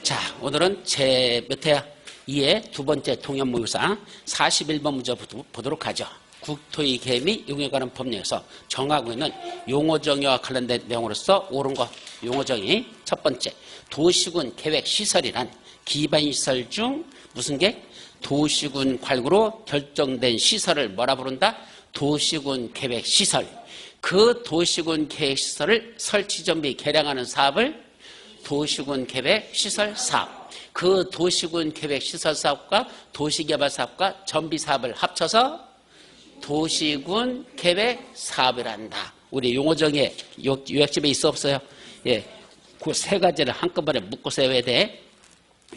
자, 오늘은 제 몇 회야? 2의 두 번째 통연모의고사 41번 문제 보도록 하죠. 국토의 개미 용어에 관한 법령에서 정하고 있는 용어정의와 관련된 내용으로서 옳은 것. 용어정의 첫 번째, 도시군 계획시설이란 기반시설 중 무슨 계? 도시군 관구로 결정된 시설을 뭐라 부른다? 도시군 계획시설. 그 도시군 계획시설을 설치 정비 개량하는 사업을 도시군 계획시설 사업. 그 도시군 계획시설 사업과 도시개발 사업과 정비 사업을 합쳐서 도시군 계획 사업이란다. 우리 용어정의 요약집에 있어 없어요? 예, 그 세 가지를 한꺼번에 묶어서 외워야 돼.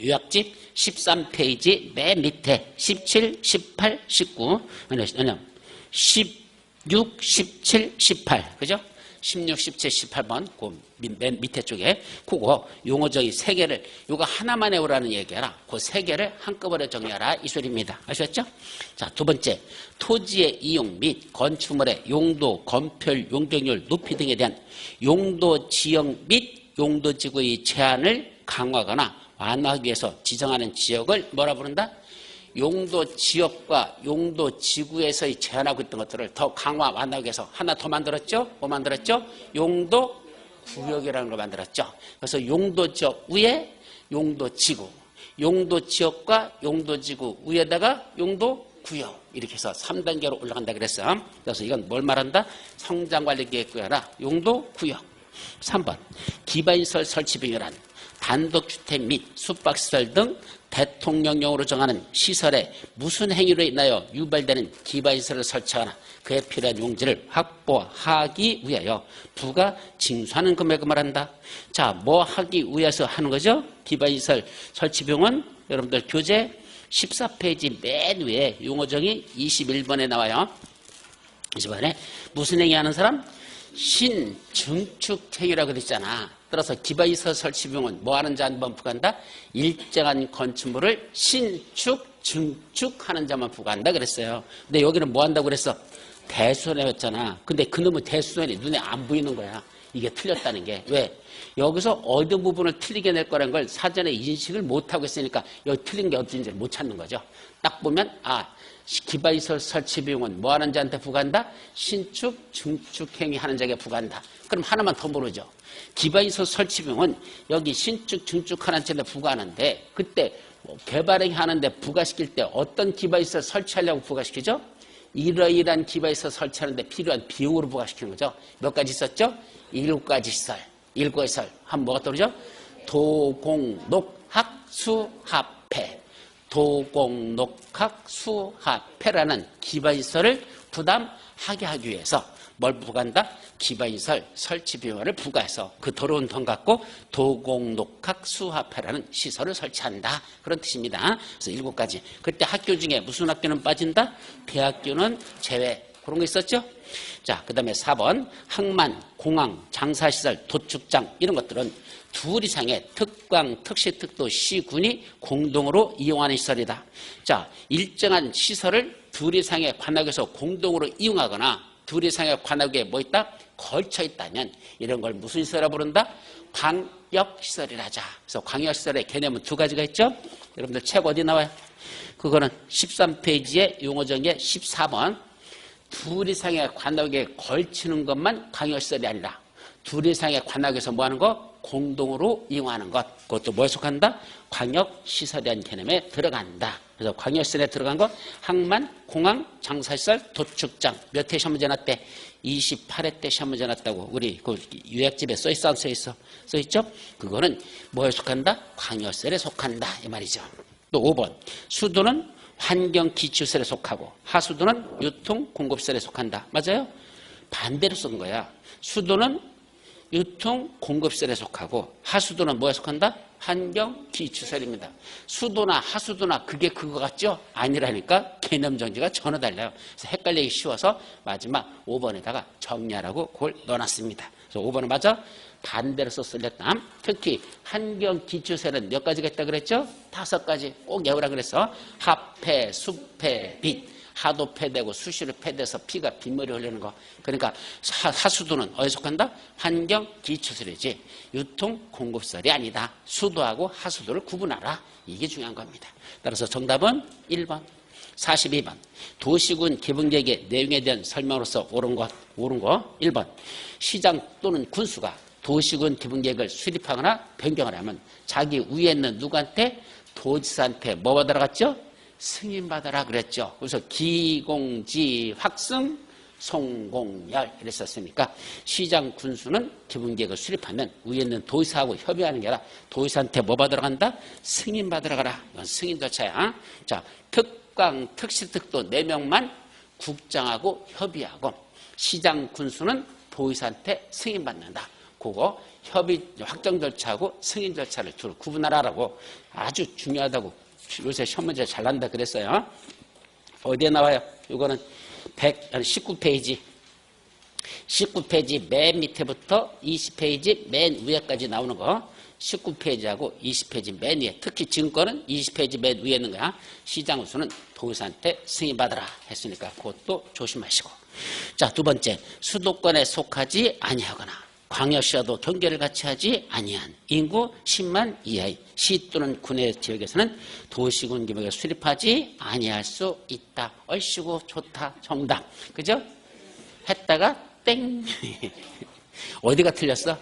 요약집 13페이지 맨 밑에 17, 18, 19 아니요 16, 17, 18 그죠? 16, 17, 18번 그 맨 밑에 쪽에 그거 용어정의 세 개를 요거 하나만 외우라는 얘기하라. 그 세 개를 한꺼번에 정리하라 이 소리입니다. 아셨죠? 자, 두 번째, 토지의 이용 및 건축물의 용도, 건폐율, 용적률 높이 등에 대한 용도 지역 및 용도지구의 제한을 강화하거나 완화하기 위해서 지정하는 지역을 뭐라 부른다? 용도 지역과 용도 지구에서의 제한하고 있던 것들을 더 강화, 완화하기 위해서 하나 더 만들었죠? 뭐 만들었죠? 용도 구역이라는 걸 만들었죠. 그래서 용도 지역 위에 용도 지구, 용도 지역과 용도 지구 위에다가 용도 구역 이렇게 해서 3단계로 올라간다 그랬어. 그래서 이건 뭘 말한다? 성장관리계획구역이라 용도 구역. 3번, 기반시설 설치 비율한 단독주택 및 숙박시설 등 대통령령으로 정하는 시설에 무슨 행위로 인하여 유발되는 기반시설을 설치하거나 그에 필요한 용지를 확보하기 위하여 부가 징수하는 금액을 말한다. 자, 뭐 하기 위해서 하는 거죠? 기반시설 설치 비용은 여러분들 교재 14페이지 맨 위에 용어정의 21번에 나와요. 21번에 무슨 행위 하는 사람? 신증축행위라고 되어 있잖아. 따라서 기반시설 설치 비용은 뭐 하는 자 한번 부과한다? 일정한 건축물을 신축, 증축하는 자만 부과한다 그랬어요. 근데 여기는 뭐 한다고 그랬어? 대수선이었잖아. 근데 그놈의 대수선이 눈에 안 보이는 거야. 이게 틀렸다는 게. 왜? 여기서 어느 부분을 틀리게 낼 거라는 걸 사전에 인식을 못하고 있으니까 여기 틀린 게 어딘지 못 찾는 거죠. 딱 보면 기반시설 설치 비용은 뭐 하는 자한테 부과한다? 신축, 증축행위 하는 자에게 부과한다. 그럼 하나만 더 모르죠. 기반시설 설치 비용은 여기 신축, 증축하는 자한테 부과하는데 그때 개발행위 하는데 부과시킬 때 어떤 기반시설 설치하려고 부과시키죠? 이러이러한 기반시설 설치하는데 필요한 비용으로 부과시키는 거죠. 몇 가지 있었죠? 7가지 시설. 7가지 시설. 하면 뭐가 떠오르죠? 도공녹학수합회. 도공녹학수합회라는 기반시설을 부담하게 하기 위해서 뭘 부과한다? 기반시설 설치 비용을 부과해서 그 더러운 돈 갖고 도공녹학수합회라는 시설을 설치한다. 그런 뜻입니다. 그래서 7가지. 그때 학교 중에 무슨 학교는 빠진다? 대학교는 제외. 그런 거 있었죠? 자, 그 다음에 4번 항만, 공항, 장사시설, 도축장 이런 것들은 둘 이상의 특광, 특시, 특도, 시군이 공동으로 이용하는 시설이다. 자, 일정한 시설을 둘 이상의 관악에서 공동으로 이용하거나 둘 이상의 관악에 뭐 있다? 걸쳐 있다면 이런 걸 무슨 시설이라고 부른다? 광역시설이라자. 그래서 광역시설의 개념은 두 가지가 있죠? 여러분들 책 어디 나와요? 그거는 13페이지의 용어정의 14번. 둘 이상의 관악에 걸치는 것만 광역시설이 아니라 둘 이상의 관악에서 뭐 하는 거? 공동으로 이용하는 것. 그것도 뭐에 속한다? 광역시설이라는 개념에 들어간다. 그래서 광역시설에 들어간 거 항만, 공항, 장사시설, 도축장. 몇 회 시험 문제 났대? 28회 때 시험 문제 났다고 우리 그 요약집에 써있어 안 써있어? 써있죠? 그거는 뭐에 속한다? 광역시설에 속한다 이 말이죠. 또 5번 수도는 환경기초시설에 속하고 하수도는 유통공급시설에 속한다. 맞아요? 반대로 쓴 거야. 수도는 유통공급시설에 속하고 하수도는 뭐에 속한다? 환경기초시설입니다. 수도나 하수도나 그게 그거 같죠? 아니라니까 개념 정지가 전혀 달라요. 그래서 헷갈리기 쉬워서 마지막 5번에다가 정리하라고 그걸 넣어놨습니다. 그래서 5번은 맞아? 반대로 썼을랬다. 특히 환경기초시설은 몇 가지가 있다 그랬죠? 5가지 꼭 외우라 그랬어. 합해, 숲해, 빛. 하도 폐되고 수시로 폐돼서 피가 빗물이 흘리는 거. 그러니까 하수도는 어디에 속한다? 환경 기초설이지 유통 공급설이 아니다. 수도하고 하수도를 구분하라. 이게 중요한 겁니다. 따라서 정답은 1번. 42번. 도시군 기본계획의 내용에 대한 설명으로서 옳은 거 1번. 시장 또는 군수가 도시군 기본계획을 수립하거나 변경을 하면 자기 위에 있는 누구한테? 도지사한테 뭐 받아갔죠? 승인받아라 그랬죠. 그래서 기공지 확승 송공열 이랬었으니까 시장 군수는 기본계획을 수립하면 위에 있는 도지사하고 협의하는 게 아니라 도지사한테 뭐 받으러 간다? 승인받으러 가라. 이건 승인 절차야. 자, 특강 특시특도 4명만 국장하고 협의하고 시장 군수는 도지사한테 승인받는다. 그거 협의 확정 절차하고 승인 절차를 둘 구분하라고 아주 중요하다고 요새 시험 문제 잘 난다 그랬어요. 어디에 나와요? 이거는 19페이지. 19페이지 맨 밑에부터 20페이지 맨 위에까지 나오는 거. 19페이지하고 20페이지 맨 위에. 특히 지금 거는 20페이지 맨 위에 있는 거야. 시장 군수는 도지사한테 승인받으라 했으니까 그것도 조심하시고. 자, 두 번째. 수도권에 속하지 아니하거나 광역시와도 경계를 같이 하지 아니한 인구 10만 이하의 시 또는 군의 지역에서는 도시군 기본계획을 수립하지 아니할 수 있다. 얼씨구 좋다. 정답. 그죠? 했다가 땡. 어디가 틀렸어?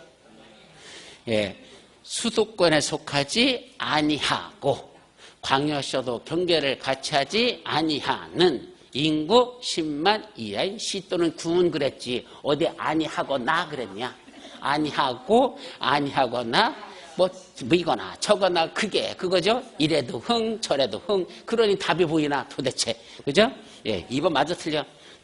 예, 수도권에 속하지 아니하고 광역시와도 경계를 같이 하지 아니하는 인구 10만 이하의 시 또는 군은 그랬지. 어디 아니하거나 그랬냐? 아니하거나 뭐 이거나 저거나 그거죠. 이래도 흥 저래도 흥. 그러니 답이 보이나 도대체. 그죠? 예, 2번 맞아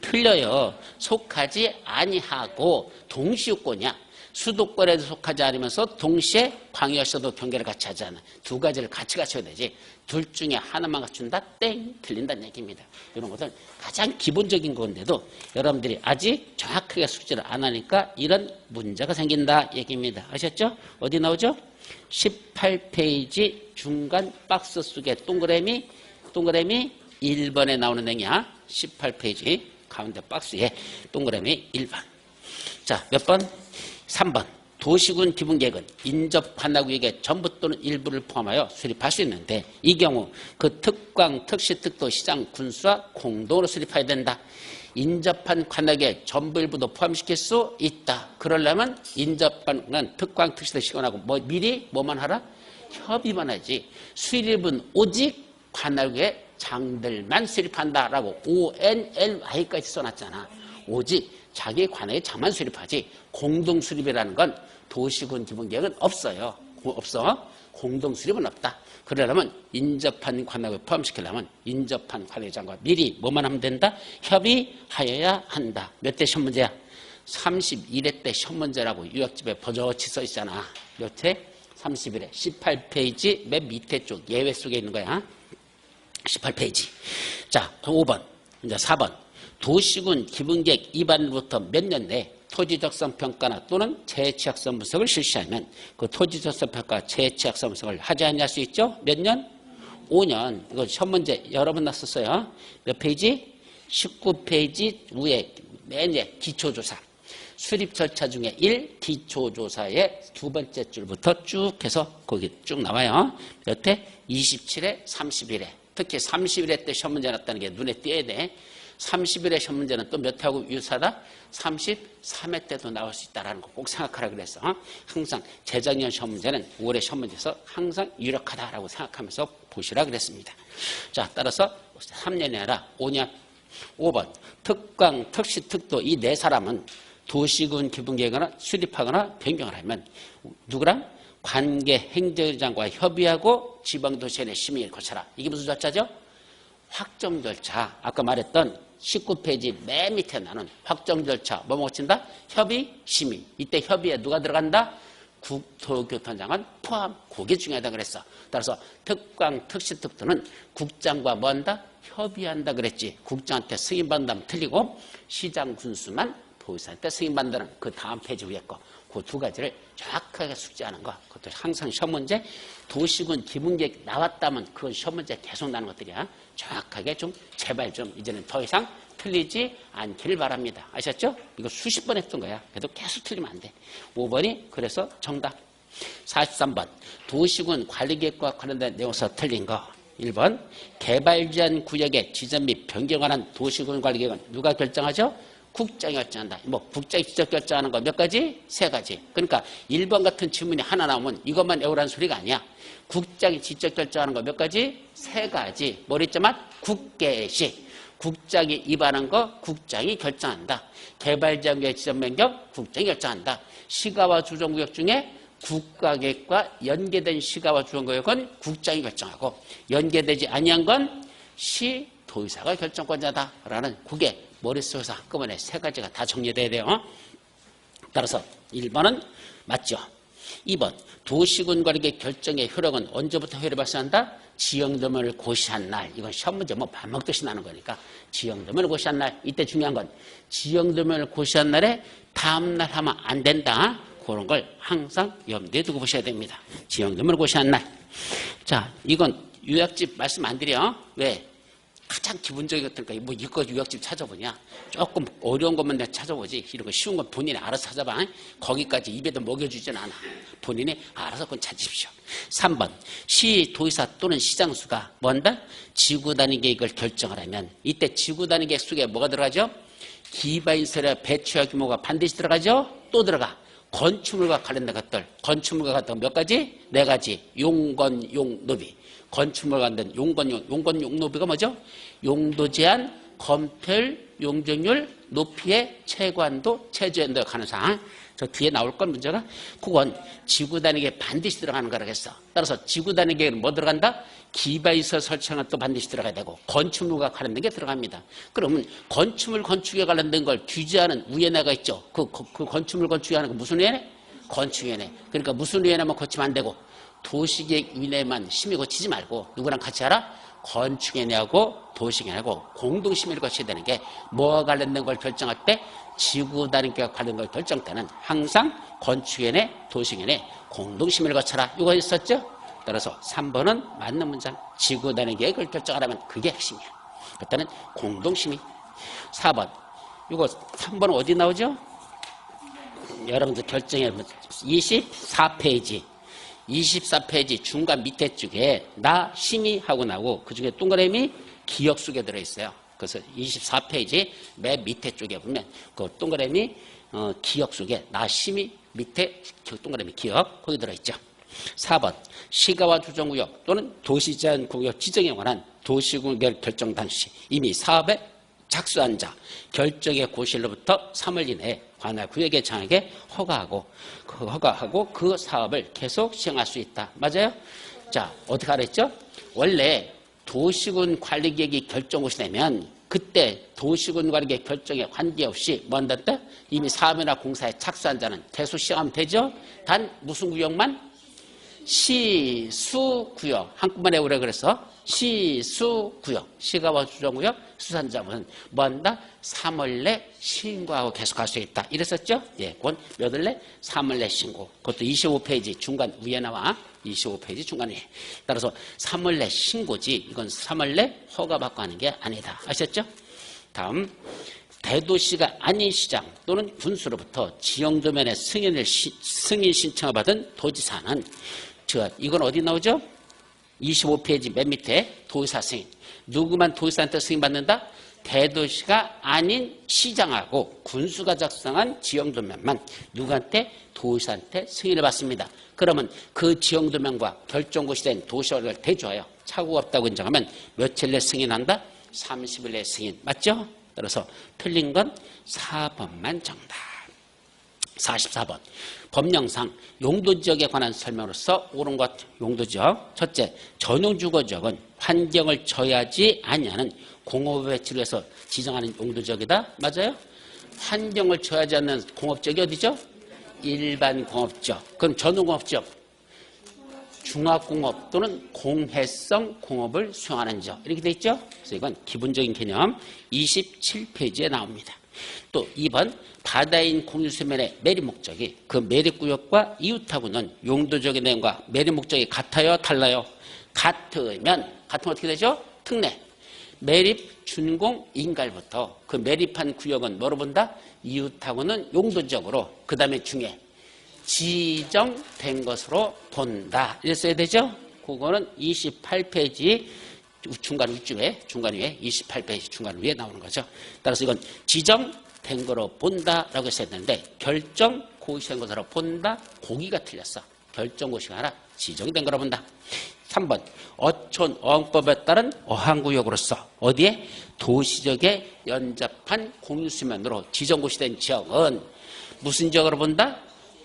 틀려요. 속하지 아니하고 동시유권이야. 수도권에도 속하지 않으면서 동시에 광역시도 경계를 같이 하잖아. 두 가지를 같이 갖춰야 되지. 둘 중에 하나만 갖춘다? 땡! 틀린다는 얘기입니다. 이런 것은 가장 기본적인 건데도 여러분들이 아직 정확하게 숙지를 안 하니까 이런 문제가 생긴다 얘기입니다. 아셨죠? 어디 나오죠? 18페이지 중간 박스 속에 동그라미 1번에 나오는 내용이야. 18페이지 가운데 박스에 동그라미 1번. 자, 몇 번? 3번. 도시군 기본계획은 인접 관할구역의 전부 또는 일부를 포함하여 수립할 수 있는데 이 경우 그 특광, 특시, 특도, 시장, 군수와 공동으로 수립해야 된다. 인접한 관할구역 전부 일부도 포함시킬 수 있다. 그러려면 인접한 특광, 특시, 특도, 시간하고 미리 뭐만 하라? 협의만 하지. 수립은 오직 관할구역의 장들만 수립한다라고 ONLY까지 써놨잖아. 오직 자기 관할의 장만 수립하지 공동 수립이라는 건 도시군 기본계획은 없어요. 없어. 공동 수립은 없다. 그러려면 인접한 관할을 포함시키려면 인접한 관할 장과 미리 뭐만 하면 된다? 협의하여야 한다. 몇 대 시험 문제야? 31회 때 시험 문제라고 유학집에 버젓이 써 있잖아. 몇 회? 31회. 18페이지 맨 밑에 쪽 예외 속에 있는 거야. 18페이지. 자, 5번. 이제 4번. 도시군 기본계획 위반으로부터 몇 년 내에 토지적성 평가나 또는 재취약성 분석을 실시하면 그 토지적성 평가 재취약성 분석을 하지 않을 수 있죠? 몇 년? 5년. 이거 시험 문제 여러 번 났었어요. 몇 페이지? 19페이지 위에 맨 위에 기초조사. 수립 절차 중에 1 기초조사의 두 번째 줄부터 쭉 해서 거기 쭉 나와요. 몇 회? 27회, 31회. 특히 31회 때 시험 문제 났다는 게 눈에 띄어야 돼. 31회 시험 문제는 또 몇 회하고 유사하다? 33회 때도 나올 수 있다는 거 꼭 생각하라 그랬어. 항상 재작년 시험 문제는 올해 시험 문제에서 항상 유력하다라고 생각하면서 보시라 그랬습니다. 자, 따라서 3년이 아니라 5년. 5번. 특강, 특시, 특도 이 네 사람은 도시군 기본계획을 수립하거나 변경을 하면 누구랑? 관계 행정장과 협의하고 지방도시의 내 심의를 거쳐라. 이게 무슨 절차죠? 확정 절차. 아까 말했던 19페이지 맨 밑에 나는 확정 절차. 뭐 거친다? 협의, 심의. 이때 협의에 누가 들어간다? 국토교통장관 포함. 그게 중요하다 그랬어. 따라서 특광, 특시, 특도는 국장과 뭐 한다? 협의한다 그랬지. 국장한테 승인받는다면 틀리고 시장 군수만 도지사한테 승인받는다는 그 다음 페이지 위에 거. 그 두 가지를 정확하게 숙지하는 거. 그것도 항상 시험 문제, 도시군 기본계획 나왔다면 그건 시험 문제 계속 나는 것들이야. 정확하게 좀 제발 좀 이제는 더 이상 틀리지 않기를 바랍니다. 아셨죠? 이거 수십 번 했던 거야. 그래도 계속 틀리면 안 돼. 5번이 그래서 정답. 43번 도시군 관리계획과 관련된 내용에서 틀린 거. 1번 개발제한 구역의 지정 및 변경에 관한 도시군 관리계획은 누가 결정하죠? 국장이 결정한다. 뭐 국장이 직접 결정하는 거 몇 가지? 3가지. 그러니까 1번 같은 질문이 하나 나오면 이것만 외우라는 소리가 아니야. 국장이 직접 결정하는 거 몇 가지? 3가지. 머리자만 국개시. 국장이 위반한 거 국장이 결정한다. 개발제한구역 지정 변경 국장이 결정한다. 시가와 주정구역 중에 국가계획과 연계된 시가와 주정구역은 국장이 결정하고 연계되지 아니한 건 시도의사가 결정권자다라는 그게 머릿속에서 한꺼번에 3가지가 다 정리돼야 돼요. 따라서 1번은 맞죠. 2번 도시군 관리계획 결정의 효력은 언제부터 효력이 발생한다? 지형도면을 고시한 날. 이건 시험 문제 뭐 밥 먹듯이 나는 거니까 지형도면을 고시한 날. 이때 중요한 건 지형도면을 고시한 날에 다음날 하면 안 된다. 그런 걸 항상 염두에 두고 보셔야 됩니다. 지형도면을 고시한 날. 자, 이건 요약집 말씀 안 드려. 왜? 가장 기본적인 것들니까 뭐 이거 요약집 찾아보냐. 조금 어려운 것만 내가 찾아보지. 이런 거 쉬운 건 본인이 알아서 찾아봐. 거기까지 입에도 먹여주진 않아. 본인이 알아서 그건 찾으십시오. 3번 시도의사 또는 시장수가 뭔다? 지구단위 계획을 결정하려면 이때 지구단위 계획 속에 뭐가 들어가죠? 기반시설의 배치와 규모가 반드시 들어가죠? 또 들어가. 건축물과 관련된 것들. 건축물과 같은 몇 가지? 4가지. 용건, 용노비. 건축물과 관련된 용건, 용노비가 뭐죠? 용도 제한, 검토율, 용적률, 높이의 체관도, 체조연도에 관한 사항. 저 뒤에 나올 건 문제가 그건 지구단위계획에 반드시 들어가는 거라고 했어. 따라서 지구단위계획은 뭐 들어간다? 기반시설 설치하는 것도 반드시 들어가야 되고 건축물과 관련된 게 들어갑니다. 그러면 건축물 건축에 관련된 걸 규제하는 위원회가 있죠. 그 건축물 건축에 하는 거 무슨 위원회? 건축위원회. 그러니까 무슨 위원회만 거치면 안 되고 도시계획위원회만 심의 거치지 말고 누구랑 같이 하라? 건축위원회하고 도시계획하고 공동심의를 거쳐야 되는 게 뭐와 관련된 걸 결정할 때 지구단위계획과 관련된 걸 결정할 때는 항상 건축위원회, 도시계획위원회 공동심의를 거쳐라. 이거 있었죠? 따라서 3번은 맞는 문장. 지구단위계획을 결정하려면 그게 핵심이야. 그때는 공동심의. 4번. 이거 3번은 어디 나오죠? 여러분들 결정해 24페이지. 24페이지 중간 밑에 쪽에 나 심의하고 나오고 그중에 동그라미 기억 속에 들어있어요. 그래서 24페이지 맨 밑에 쪽에 보면 그 동그라미 기억 속에 나 심의 밑에 동그라미 기억 거기 들어있죠. 4번 시가와 주정구역 또는 도시제한구역 지정에 관한 도시구역 결정 당시 이미 사업에 착수한 자 결정의 고시일로부터 3월 이내에 관할 구역의 장에게 허가하고 그 사업을 계속 시행할 수 있다. 맞아요? 자, 어떻게 알았죠? 원래 도시군 관리계획이 결정고시 되면 그때 도시군 관리계획 결정에 관계없이 뭐 한다? 이미 사업이나 공사에 착수한 자는 계속 시행하면 되죠? 단 무슨 구역만? 시수구역. 한꺼번에 오래 그래서 시수구역. 시가와 주정구역 수산자분은 뭐 한다? 3월 내 신고하고 계속 할 수 있다. 이랬었죠? 예, 그건 몇 월 내? 3월 내 신고. 그것도 25페이지 중간 위에 나와. 25페이지 중간에. 따라서 3월 내 신고지. 이건 3월 내 허가받고 하는 게 아니다. 아셨죠? 다음. 대도시가 아닌 시장 또는 군수로부터 지형도면의 승인 신청을 받은 도지사는 이건 어디 나오죠? 25페이지 맨 밑에 도지사 승인. 누구만 도지사한테 승인받는다? 대도시가 아닌 시장하고 군수가 작성한 지형도면만 누구한테? 도지사한테 승인을 받습니다. 그러면 그 지형도면과 결정고시 된 도시화를 대조하여 착오가 없다고 인정하면 며칠 내 승인한다? 30일 내 승인. 맞죠? 따라서 틀린 건 4번만 정답. 44번. 법령상 용도지역에 관한 설명으로서 옳은 것. 용도지역. 첫째, 전용주거지역은 환경을 저해하지 아니하는 공업의 배치를 해서 지정하는 용도지역이다. 맞아요? 환경을 저해하지 않는 공업지역이 어디죠? 일반 공업지역. 그럼 전용공업지역. 중화공업 또는 공해성 공업을 수행하는 지역 이렇게 돼 있죠. 그래서 이건 기본적인 개념 27페이지에 나옵니다. 또 2번 바다인 공유수면의 매립 목적이 그 매립구역과 이웃하고는 용도적인 내용과 매립 목적이 같아요? 달라요? 같으면 어떻게 되죠? 특례 매립 준공 인갈부터 그 매립한 구역은 뭐로 본다? 이웃하고는 용도적으로 그 다음에 중에 지정된 것으로 본다. 이랬어야 되죠? 그거는 28페이지 중간 위에 28페이지 중간 위에 나오는 거죠. 따라서 이건 지정된 거로 본다라고 했어야 되는데 결정 고시된 것으로 본다. 고기가 틀렸어. 결정 고시가 아니라 지정된 거로 본다. 3번 어촌 어항법에 따른 어항구역으로서 어디에 도시적에 연접한 공유수면으로 지정고시된 지역은 무슨 지역으로 본다?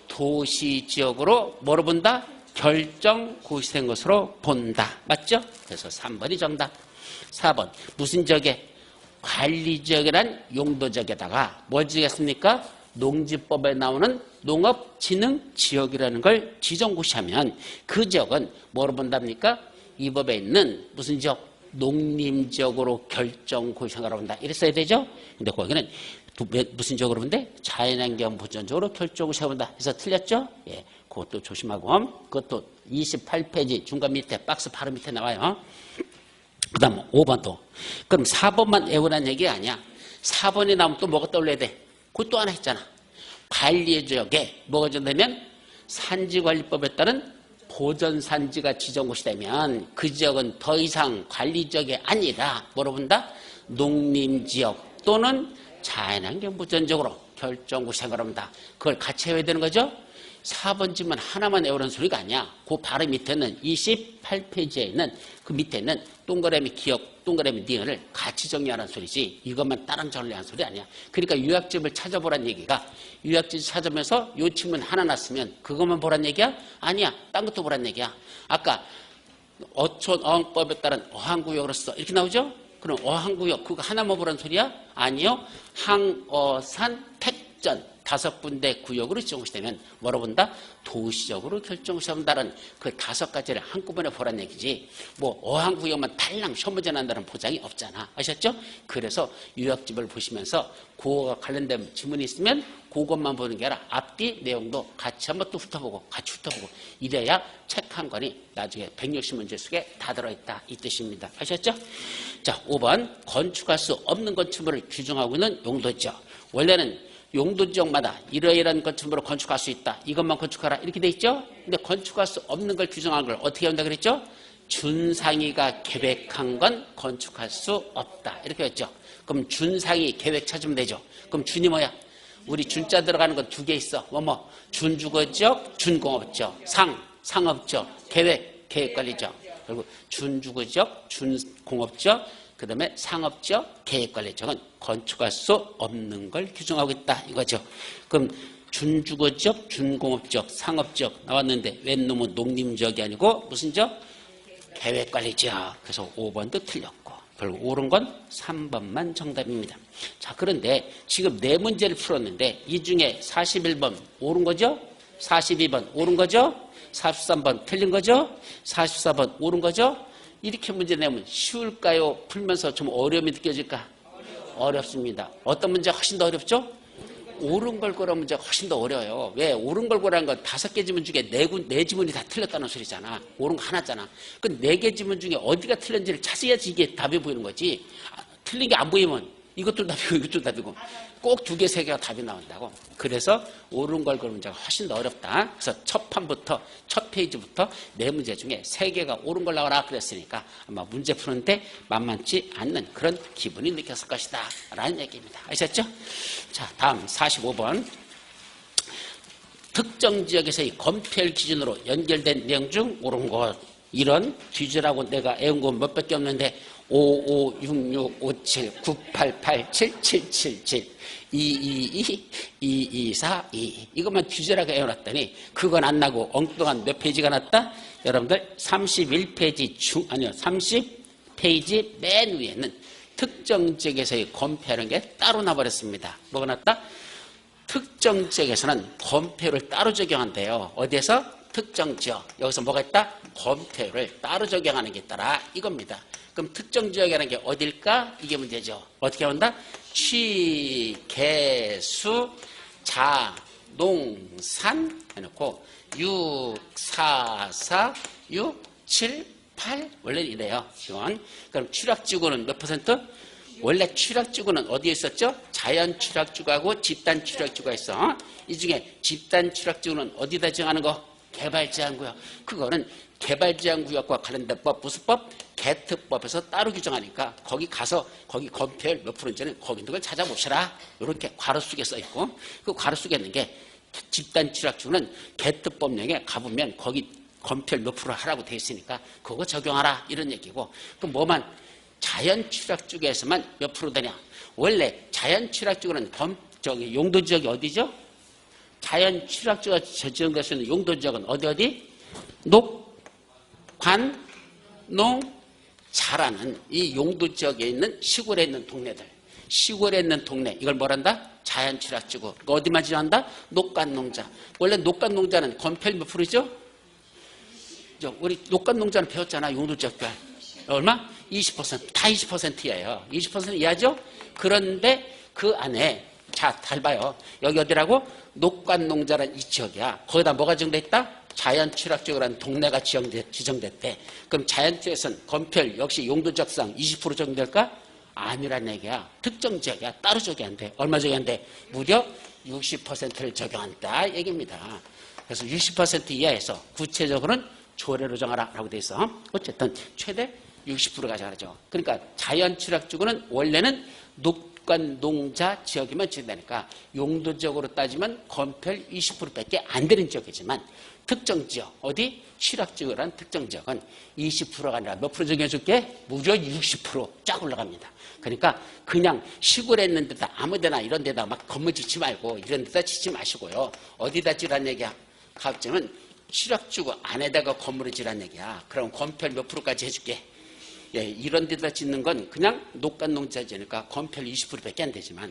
도시지역으로 뭐로 본다? 결정 고시된 것으로 본다. 맞죠? 그래서 3번이 정답. 4번 무슨 지역에 관리지역이란 용도지역에다가 뭐 지겠습니까? 농지법에 나오는 농업진흥지역이라는 걸 지정고시하면 그 지역은 뭐로 본답니까? 이 법에 있는 무슨 지역? 농림지역으로 결정고시하라고 본다. 이랬어야 되죠? 근데 거기는 무슨 지역으로 본대? 자연환경 보전적으로 결정고시하고 본다. 그래서 틀렸죠? 예, 그것도 조심하고 그것도 28페이지 중간 밑에 박스 바로 밑에 나와요. 그 다음 5번도 그럼 4번만 외우라는 얘기 아니야. 4번이 나오면 또 뭐가 떠올려야 돼? 그것도 하나 했잖아. 관리지역에 뭐가 정되면 산지관리법에 따른 보전산지가 지정고시 되면 그 지역은 더 이상 관리지역이 아니라 뭐로 본다? 농림지역 또는 자연환경 보전적으로 결정고시 생각을 합니다. 그걸 같이 해야 되는 거죠? 4번지만 하나만 외우라는 소리가 아니야. 그 바로 밑에는 28페이지에 있는 그 밑에 있는 동그라미 기억, 동그라미 니은을 같이 정리하라는 소리지 이것만 따랑 정리하는 소리 아니야. 그러니까 유학집을 찾아보란 얘기가 유학집 찾으면서 요 친문 하나 났으면 그것만 보란 얘기야? 아니야. 딴 것도 보란 얘기야. 아까 어촌 어항법에 따른 어항구역으로서 이렇게 나오죠? 그럼 어항구역 그거 하나만 보란 소리야? 아니요. 항어산 택전 5군데 구역으로 지정고시되면 뭐로 본다? 도시적으로 결정시한다는 그 5가지를 한꺼번에 보란 얘기지 뭐 어항구역만 달랑 시험 문제 난다는 보장이 없잖아. 아셨죠? 그래서 유학집을 보시면서 그거와 관련된 지문이 있으면 그것만 보는 게 아니라 앞뒤 내용도 같이 한번 또 같이 훑어보고 이래야 책 한 권이 나중에 160문제 속에 다 들어있다 이 뜻입니다. 아셨죠? 자, 5번 건축할 수 없는 건축물을 규정하고 있는 용도죠. 원래는 용도지역마다 이러이러한 건축물을 건축할 수 있다. 이것만 건축하라. 이렇게 돼 있죠? 근데 건축할 수 없는 걸 규정한 걸 어떻게 한다 그랬죠? 준상이가 계획한 건 건축할 수 없다. 이렇게 했죠. 그럼 준상이 계획 찾으면 되죠. 그럼 준이 뭐야? 우리 준자 들어가는 건 2개 있어. 준주거지역, 준공업지역, 상업지역, 계획관리지역. 그리고 준주거지역, 준공업지역, 그 다음에 상업지역, 계획관리지역은 건축할 수 없는 걸 규정하고 있다 이거죠. 그럼 준주거지역, 준공업지역, 상업지역 나왔는데 웬 놈은 농림지역이 아니고 무슨 지역? 계획관리지역. 그래서 5번도 틀렸고 결국 옳은 건 3번만 정답입니다. 자, 그런데 지금 4문제를 풀었는데 이 중에 41번 옳은 거죠? 42번 옳은 거죠? 43번 틀린 거죠? 44번 옳은 거죠? 이렇게 문제 내면 쉬울까요? 풀면서 좀 어려움이 느껴질까? 어렵습니다. 어떤 문제가 훨씬 더 어렵죠? 옳은 걸 고란 문제가 훨씬 더 어려워요. 왜? 옳은 걸 고라는 건 5개 지문 중에 4 지문이 다 틀렸다는 소리잖아. 옳은 거 하나잖아. 그 4개 지문 중에 어디가 틀렸는지를 찾아야지 이게 답이 보이는 거지. 틀린 게 안 보이면 이것도 답이고 이것도 답이고 꼭 2개, 3개가 답이 나온다고. 그래서 옳은 걸 고르는 문제가 훨씬 더 어렵다. 그래서 첫 판부터 첫 페이지부터 4문제 중에 3개가 옳은 걸 나와라 그랬으니까 아마 문제 푸는데 만만치 않는 그런 기분이 느꼈을 것이다 라는 얘기입니다. 아셨죠? 자, 다음 45번 특정 지역에서의 검별 기준으로 연결된 내용 중 옳은 것. 이런 뒤지라고 내가 애운 건 몇밖에 없는데 55665798877777 222 224 2 이것만 뒤지라고 애워놨더니 그건 안 나고 엉뚱한 몇 페이지가 났다? 여러분들 31페이지 30페이지 맨 위에는 특정 지역에서의 검표라는 게 따로 나버렸습니다. 뭐가 났다? 특정 지역에서는 검표를 따로 적용한대요. 어디에서? 특정 지역. 여기서 뭐가 있다? 검토율을 따로 적용하는 게 있더라. 이겁니다. 그럼 특정 지역이라는 게 어딜까? 이게 문제죠. 어떻게 한다? 취, 개, 수, 자, 농, 산 해놓고 6, 4, 4, 6, 7, 8 원래 이래요. 이건. 그럼 취락지구는 몇 퍼센트? 원래 취락지구는 어디에 있었죠? 자연 취락지구하고 집단 취락지구가 있어. 이 중에 집단 취락지구는 어디다 정하는 거? 개발제한구역. 그거는 개발제한구역과 관련된 법, 무슨 법? 개특법에서 따로 규정하니까 거기 가서 거기 검토율 몇 프로인지는 거기 있는 걸 찾아보시라. 이렇게 괄호 속에 써 있고 그 괄호 속에 있는 게 집단 취락지구는 개특법령에 가보면 거기 검토율 몇 프로 하라고 돼 있으니까 그거 적용하라 이런 얘기고 그럼 뭐만 자연 취락지구에서만 몇 프로 되냐? 원래 자연 취락지구는 용도 지역이 어디죠? 자연 취락지구가 지정될 수 있는 용도 지역은 어디? 녹, 관, 농, 자라는 이 용도 지역에 있는 시골에 있는 동네들. 시골에 있는 동네 이걸 뭐란다? 자연 취락지구. 어디만 지정한다? 녹간농자. 원래 녹간농자는 건폐율 몇 프로죠? 우리 녹간농자는 배웠잖아. 용도 지역별. 얼마? 20%. 다 20%예요. 20% 이하죠? 그런데 그 안에 자, 잘 봐요. 여기 어디라고? 녹간농자라는 이 지역이야. 거기다 뭐가 지정돼 있다? 자연 취락지구라는 동네가 지정됐대. 그럼 자연 지역에서는 건폐율 역시 용도지역상 20% 적용될까? 아니란 얘기야. 특정 지역이야. 따로 적용 안 돼. 얼마 적용 안 돼? 무려 60%를 적용한다 얘기입니다. 그래서 60% 이하에서 구체적으로는 조례로 정하라라고 돼 있어. 어쨌든 최대 60% 가져가죠. 그러니까 자연 취락지구는 원래는 녹간농자 지역이면 지정되니까 용도적으로 따지면 건폐율 20%밖에 안 되는 지역이지만 특정 지역, 어디? 취락지구라는 특정 지역은 20%가 아니라 몇 프로 적용해줄게? 무려 60%쫙 올라갑니다. 그러니까 그냥 시골에 있는 데다 아무 데나 이런 데다 막 건물 짓지 말고 이런 데다 짓지 마시고요. 어디다 지라는 얘기야? 갑자기는 취락지구 안에다가 건물을 지라는 얘기야. 그럼 건폐율 몇 프로까지 해줄게? 예, 이런 데다 짓는 건 그냥 녹간농자지니까 건폐율 20%밖에 안 되지만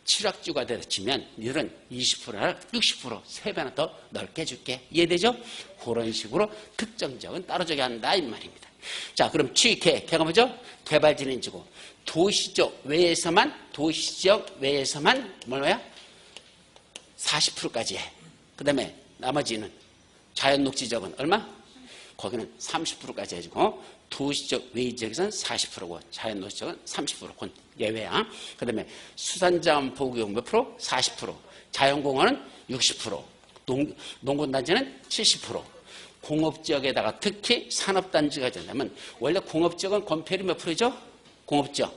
취락지구가 되다 치면 이들은 20%나 60% 3배나 더 넓게 해줄게. 이해되죠? 그런 식으로 특정 지역은 따로 적용한다 이 말입니다. 자, 그럼 개가 뭐죠? 개발진행지구. 도시지역 외에서만 뭐야? 40%까지 해. 그 다음에 나머지는 자연녹지지역은 얼마? 거기는 30%까지 해주고 도시적 외지역에서는 40%고 자연녹지지역은 30%. 그건 예외야. 그 다음에 수산자원 보호구역 몇 프로? 40%. 자연공원은 60%. 농군단지는 70%. 공업지역에다가 특히 산업단지가 된다면 원래 공업지역은 건폐율이 몇 프로죠? 공업지역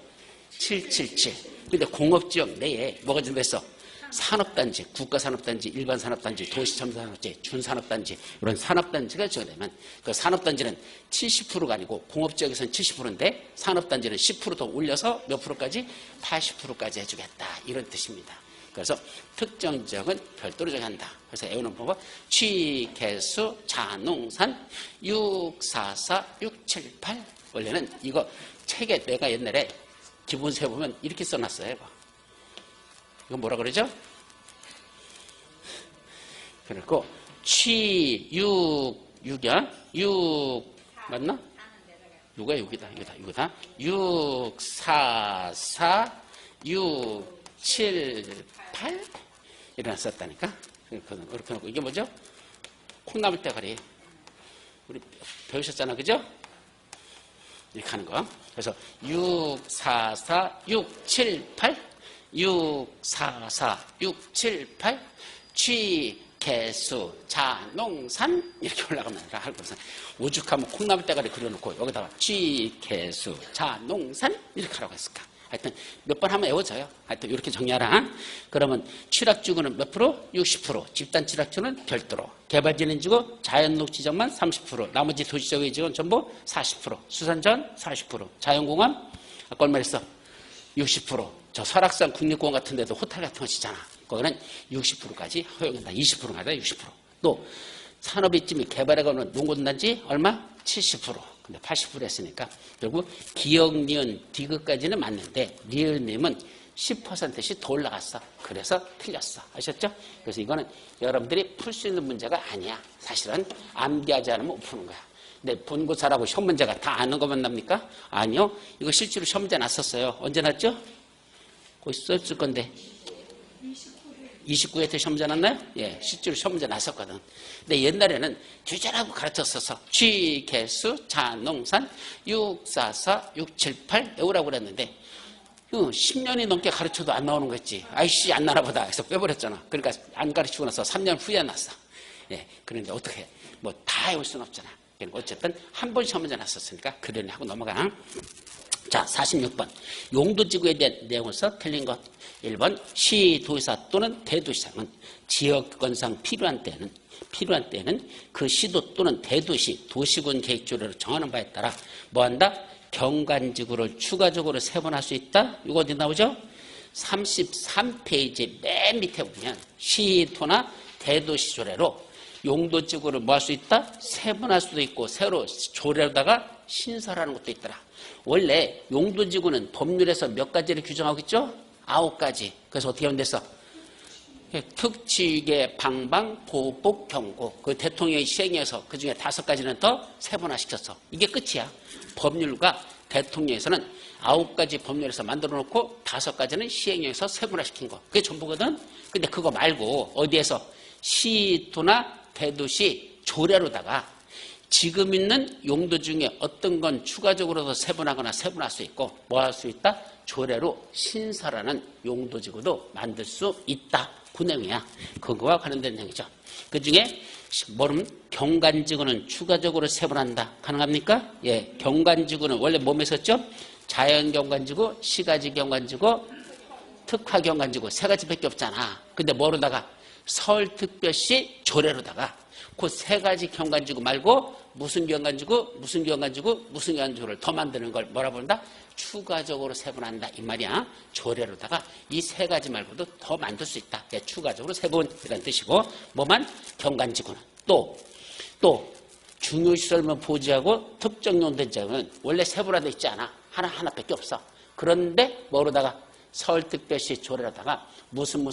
777. 근데 공업지역 내에 뭐가 준비했어? 산업단지, 국가산업단지, 일반산업단지, 도시첨단산업단지, 준산업단지 이런 산업단지가 지어되면 그 산업단지는 70%가 아니고 공업지역에서는 70%인데 산업단지는 10% 더 올려서 몇 프로까지? 80%까지 해주겠다 이런 뜻입니다. 그래서 특정 지역은 별도로 정한다. 그래서 애우는 방법 취, 개수, 자농산 6, 4, 4, 6, 7, 8 원래는 이거 책에 내가 옛날에 기본세 보면 이렇게 써놨어요. 이거 뭐라 그러죠? 그리고 취, 6이야? 6 맞나? 6가 6이다. 6, 4, 4, 6, 7, 8 이렇게 썼다니까. 이렇게 놓고 이게 뭐죠? 콩나물 대가리. 우리 배우셨잖아, 그죠? 이렇게 하는 거. 그래서 6, 4, 4, 6, 7, 8 6, 4, 4, 6, 7, 8 취, 개수, 자, 농산 이렇게 올라가면 할거선 오죽하면 콩나물 대가리 그려놓고 여기다가 취, 개수, 자, 농산 이렇게 하라고 했을까? 하여튼 몇 번 하면 외워져요. 하여튼 이렇게 정리하라. 그러면 취락지구는 몇 프로? 60%. 집단 취락지구는 별도로. 개발진행지구 자연녹지역만 30%. 나머지 도시적 지역은 전부 40%. 수산전 40%. 자연공원 아까 얼마 했어? 60%. 저 설악산 국립공원 같은 데도 호텔 같은 거 짓잖아. 거기는 60%까지 허용된다. 20%가 아니라 60%. 또 산업이쯤이 개발해가는 농군단지 얼마? 70%. 근데 80% 했으니까 결국 기역, 니은, 디귿까지는 맞는데 리을, 니은 10%씩 더 올라갔어. 그래서 틀렸어. 아셨죠? 그래서 이거는 여러분들이 풀 수 있는 문제가 아니야. 사실은 암기하지 않으면 못 푸는 거야. 근데 본고사라고 시험 문제가 다 아는 것만 납니까? 아니요. 이거 실제로 시험 문제 났었어요. 언제 났죠? 거기 썼을 건데. 29회 때 시험 문제 났나요? 예, 실제로 시험 문제 났었거든. 근데 옛날에는 주제라고 가르쳤어서 취, 개수, 자농산, 6, 4, 4, 6, 7, 8 외우라고 그랬는데 10년이 넘게 가르쳐도 안 나오는 거였지. 아이씨 안 나나 보다 해서 빼버렸잖아. 그러니까 안 가르치고 나서 3년 후에 났어. 예, 그런데 어떻게 해? 뭐 다 외울 수는 없잖아. 그러니까 어쨌든 한 번 시험 문제 났었으니까 그러니 하고 넘어가. 자, 46번. 용도지구에 대한 내용을 써 틀린 것. 1번 시도지사 또는 대도시장은 지역건상 필요한 때는 그 시도 또는 대도시 도시군 계획조례로 정하는 바에 따라 뭐한다? 경관지구를 추가적으로 세분할 수 있다. 이거 어디 나오죠? 33페이지 맨 밑에 보면 시도나 대도시 조례로 용도지구를 뭐 할 수 있다? 세분할 수도 있고 새로 조례로다가 신설하는 것도 있더라. 원래 용도지구는 법률에서 몇 가지를 규정하고 있죠? 9가지. 그래서 어떻게 하면 됐어? 특치계, 방방, 보복, 경고. 그 대통령이 시행해서 그중에 5가지는 더 세분화시켰어. 이게 끝이야. 법률과 대통령에서는 9가지 법률에서 만들어 놓고 5가지는 시행령에서 세분화시킨 거. 그게 전부거든? 근데 그거 말고 어디에서 시도나 대도시 조례로다가 지금 있는 용도 중에 어떤 건 추가적으로 더 세분하거나 세분할 수 있고 뭐 할 수 있다? 조례로 신설하는 용도지구도 만들 수 있다. 그 내용이야. 그거와 관련된 내용이죠. 그 중에 뭐냐면 경관지구는 추가적으로 세분한다. 가능합니까? 예, 경관지구는 원래 뭐에 있었죠? 자연경관지구, 시가지경관지구, 특화경관지구 3가지밖에 없잖아. 근데 뭐로다가 서울특별시 조례로다가 그 3가지 경관지구 말고 무슨 경관지구를 더 만드는 걸 뭐라 부른다? 추가적으로 세분한다 이 말이야. 조례로다가 이 3가지 말고도 더 만들 수 있다. 네, 추가적으로 세분 이런 뜻이고 뭐만? 경관지구는 또 중요시설만 보지하고 특정 용도지구는 원래 세분화되어 있지 않아. 하나밖에 없어. 그런데 뭐로다가 서울특별시 조례로다가 무슨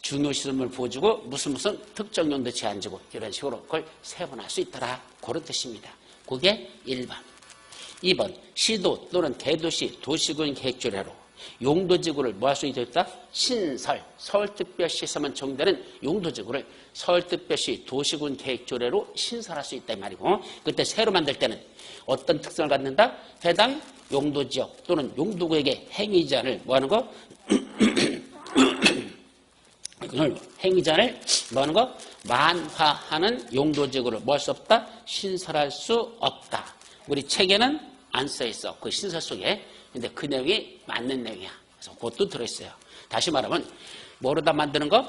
중요시설물 보여주고 무슨 특정 용도 제한지구 이런 식으로 그걸 세분할 수 있더라. 그런 뜻입니다. 그게 1번. 2번 시도 또는 대도시 도시군 계획조례로 용도지구를 뭐 할 수 있다? 신설. 서울특별시에서만 정되는 용도지구를 서울특별시 도시군 계획조례로 신설할 수 있다 이 말이고 그때 새로 만들 때는 어떤 특성을 갖는다? 해당 용도지역 또는 용도구에게 행위제한을 뭐 하는 거? 행위자를 뭐하는 거? 만화하는 용도지구를 뭐 할 수 없다? 신설할 수 없다. 우리 책에는 안 써있어. 그 신설 속에. 근데 그 내용이 맞는 내용이야. 그래서 그것도 들어있어요. 다시 말하면 뭐로다 만드는 거?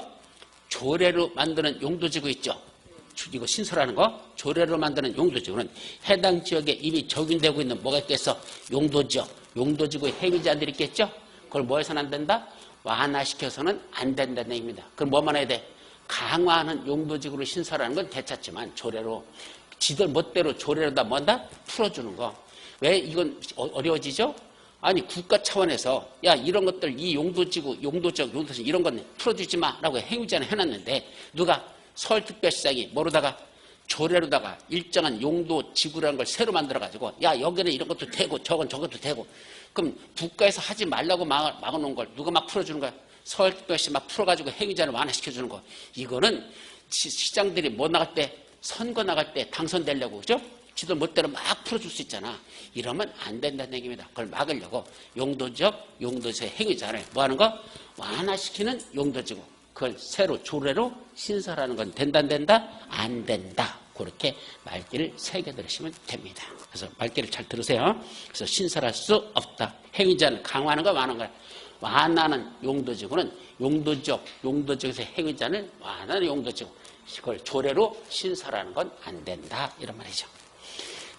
조례로 만드는 용도지구 있죠. 이거 신설하는 거. 조례로 만드는 용도지구는 해당 지역에 이미 적용되고 있는 뭐가 있겠어? 용도지역. 용도지구의 행위자들이 있겠죠. 그걸 뭐 해서는 안 된다? 완화시켜서는 안 된다는 얘기입니다. 그럼 뭐만 해야 돼? 강화하는 용도지구를 신설하는 건 되찾지만 조례로 지들 멋대로 조례로다 뭐한다? 풀어주는 거. 왜 이건 어려워지죠? 아니 국가 차원에서 야 이런 것들 이 용도지구 용도지구 이런 건 풀어주지 마라고 행위제한을 해놨는데 누가 서울특별시장이 뭐로다가 조례로다가 일정한 용도지구라는 걸 새로 만들어가지고 야 여기는 이런 것도 되고 저것도 되고 그럼 국가에서 하지 말라고 막아놓은 걸 누가 막 풀어주는 거야? 서울특별시 막 풀어가지고 행위자를 완화시켜주는 거. 이거는 시장들이 뭐 나갈 때 선거 나갈 때 당선되려고 그죠? 지들 멋대로 막 풀어줄 수 있잖아. 이러면 안 된다는 얘기입니다. 그걸 막으려고 용도적 용도지의 행위자를 뭐 하는 거? 완화시키는 용도지구. 그걸 새로 조례로 신설하는 건 된다 안 된다? 안 된다. 그렇게 말귀를 새겨 들으시면 됩니다. 그래서 말귀를 잘 들으세요. 그래서 신설할 수 없다. 행위자는 강화하는 거 완화하는 거야. 완화하는 용도지구는 용도지구에서 행위자는 완화하는 용도지구. 그걸 조례로 신설하는 건 안 된다. 이런 말이죠.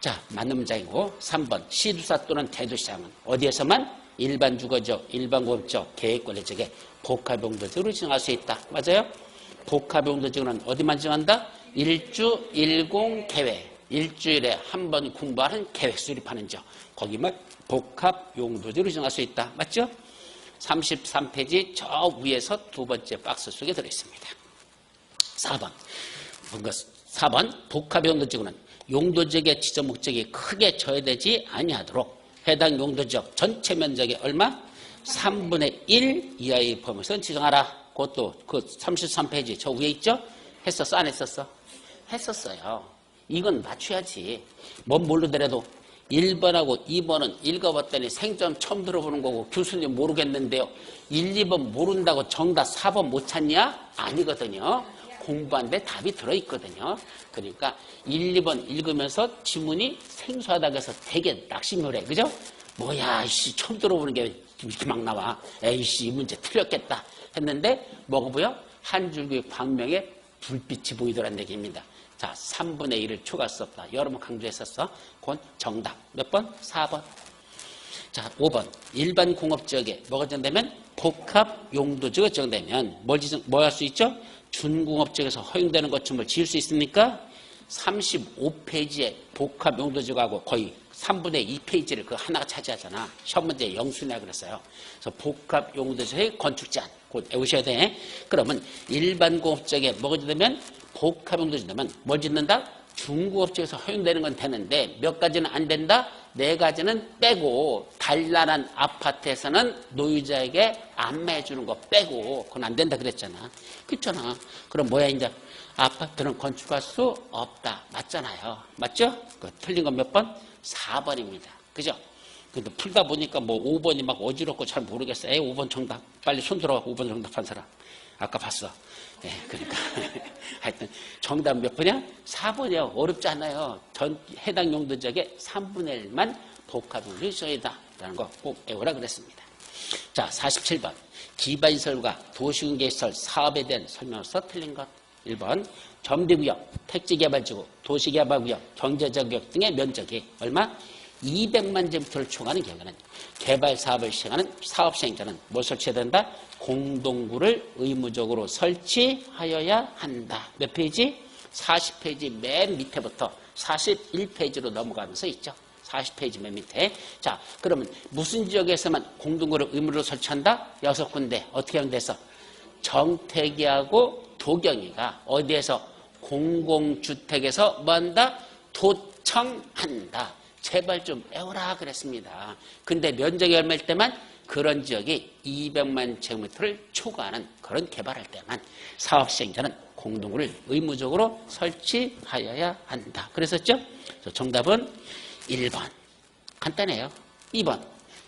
자, 맞는 문장이고 3번 시도사 또는 대도시장은 어디에서만? 일반 주거지역, 일반 공업지역, 계획관리지역에 복합용도지구로 지정할 수 있다. 맞아요? 복합용도지구는 어디만 지정한다? 일주 일공 계획. 일주일에 한 번 공부하는 계획 수립하는 지역. 거기만 복합용도지구로 지정할 수 있다. 맞죠? 33페이지 저 위에서 두 번째 박스 속에 들어있습니다. 4번 복합용도지구는 용도지역의 지정 목적이 크게 저해되지 아니하도록 해당 용도지역 전체 면적의 얼마? 3분의 1 이하의 범위에서 지정하라. 그것도 그 33페이지 저 위에 있죠? 했었어? 안 했었어? 했었어요. 이건 맞춰야지. 뭔 모르더라도 1번하고 2번은 읽어봤더니 생전 처음 들어보는 거고 교수님 모르겠는데요. 1, 2번 모른다고 정답 4번 못 찾냐? 아니거든요. 공부한데 답이 들어있거든요. 그러니까 1, 2번 읽으면서 지문이 생소하다고 해서 되게 낙심을 해. 그죠? 뭐야, 이씨, 처음 들어보는 게 이렇게 막 나와. 에이씨, 이 문제 틀렸겠다. 했는데 뭐가 보여? 한 줄기 광명에 불빛이 보이더란 얘기입니다. 자, 3분의 1을 초과할 수 없다. 여러 번 강조했었어. 그건 정답. 몇 번? 4번. 자, 5번. 일반 공업지역에 뭐가 지정되면? 복합용도지역이 지정되면 뭐 할 수 있죠? 준공업지역에서 허용되는 건축물 지을 수 있습니까? 35페이지에 복합용도지역하고 거의 3분의 2페이지를 그 하나가 차지하잖아. 시험 문제 영수냐 그랬어요. 그래서 복합용도지역의 건축 제한 곧 외우셔야 돼. 그러면 일반 공업지역에 뭐가 지정되면? 복합용도지역이면 뭘 짓는다? 중공업지역에서 허용되는 건 되는데 몇 가지는 안 된다? 4가지는 빼고 단란한 아파트에서는 노유자에게 안매해주는 거 빼고 그건 안 된다 그랬잖아. 그렇잖아. 그럼 뭐야 이제 아파트는 건축할 수 없다. 맞잖아요. 맞죠? 그 틀린 건 몇 번? 4번입니다. 그죠? 근데 풀다 보니까 뭐 5번이 막 어지럽고 잘 모르겠어. 5번 정답. 빨리 손 들어. 5번 정답 한 사람. 아까 봤어. 예, 그러니까 하여튼 정답 몇 번이야? 4번이요. 어렵지 않아요. 전 해당 용도지역의 3분의 1만 복합용도를 써야다 라는 거 꼭 외우라 그랬습니다. 자, 47번 기반시설과 도시공개시설 사업에 대한 설명으로서 틀린 것. 1번 점대구역, 택지개발지구, 도시개발구역, 경제자구역 등의 면적이 얼마? 200만 제곱미터를 초과하는 경우는 개발사업을 시행하는 사업시행자는 뭘 설치해야 된다? 공동구를 의무적으로 설치하여야 한다. 몇 페이지? 40페이지 맨 밑에부터 41페이지로 넘어가면서 있죠. 40페이지 맨 밑에. 자, 그러면 무슨 지역에서만 공동구를 의무로 설치한다? 6군데. 어떻게 하면 돼서? 정택이하고 도경이가 어디에서? 공공주택에서 뭐 한다? 도청한다. 제발 좀 외워라 그랬습니다. 근데 면적이 얼마일 때만? 그런 지역이 200만 제곱미터를 초과하는 그런 개발할 때만 사업시행자는 공동구를 의무적으로 설치하여야 한다. 그랬었죠? 정답은 1번. 간단해요. 2번.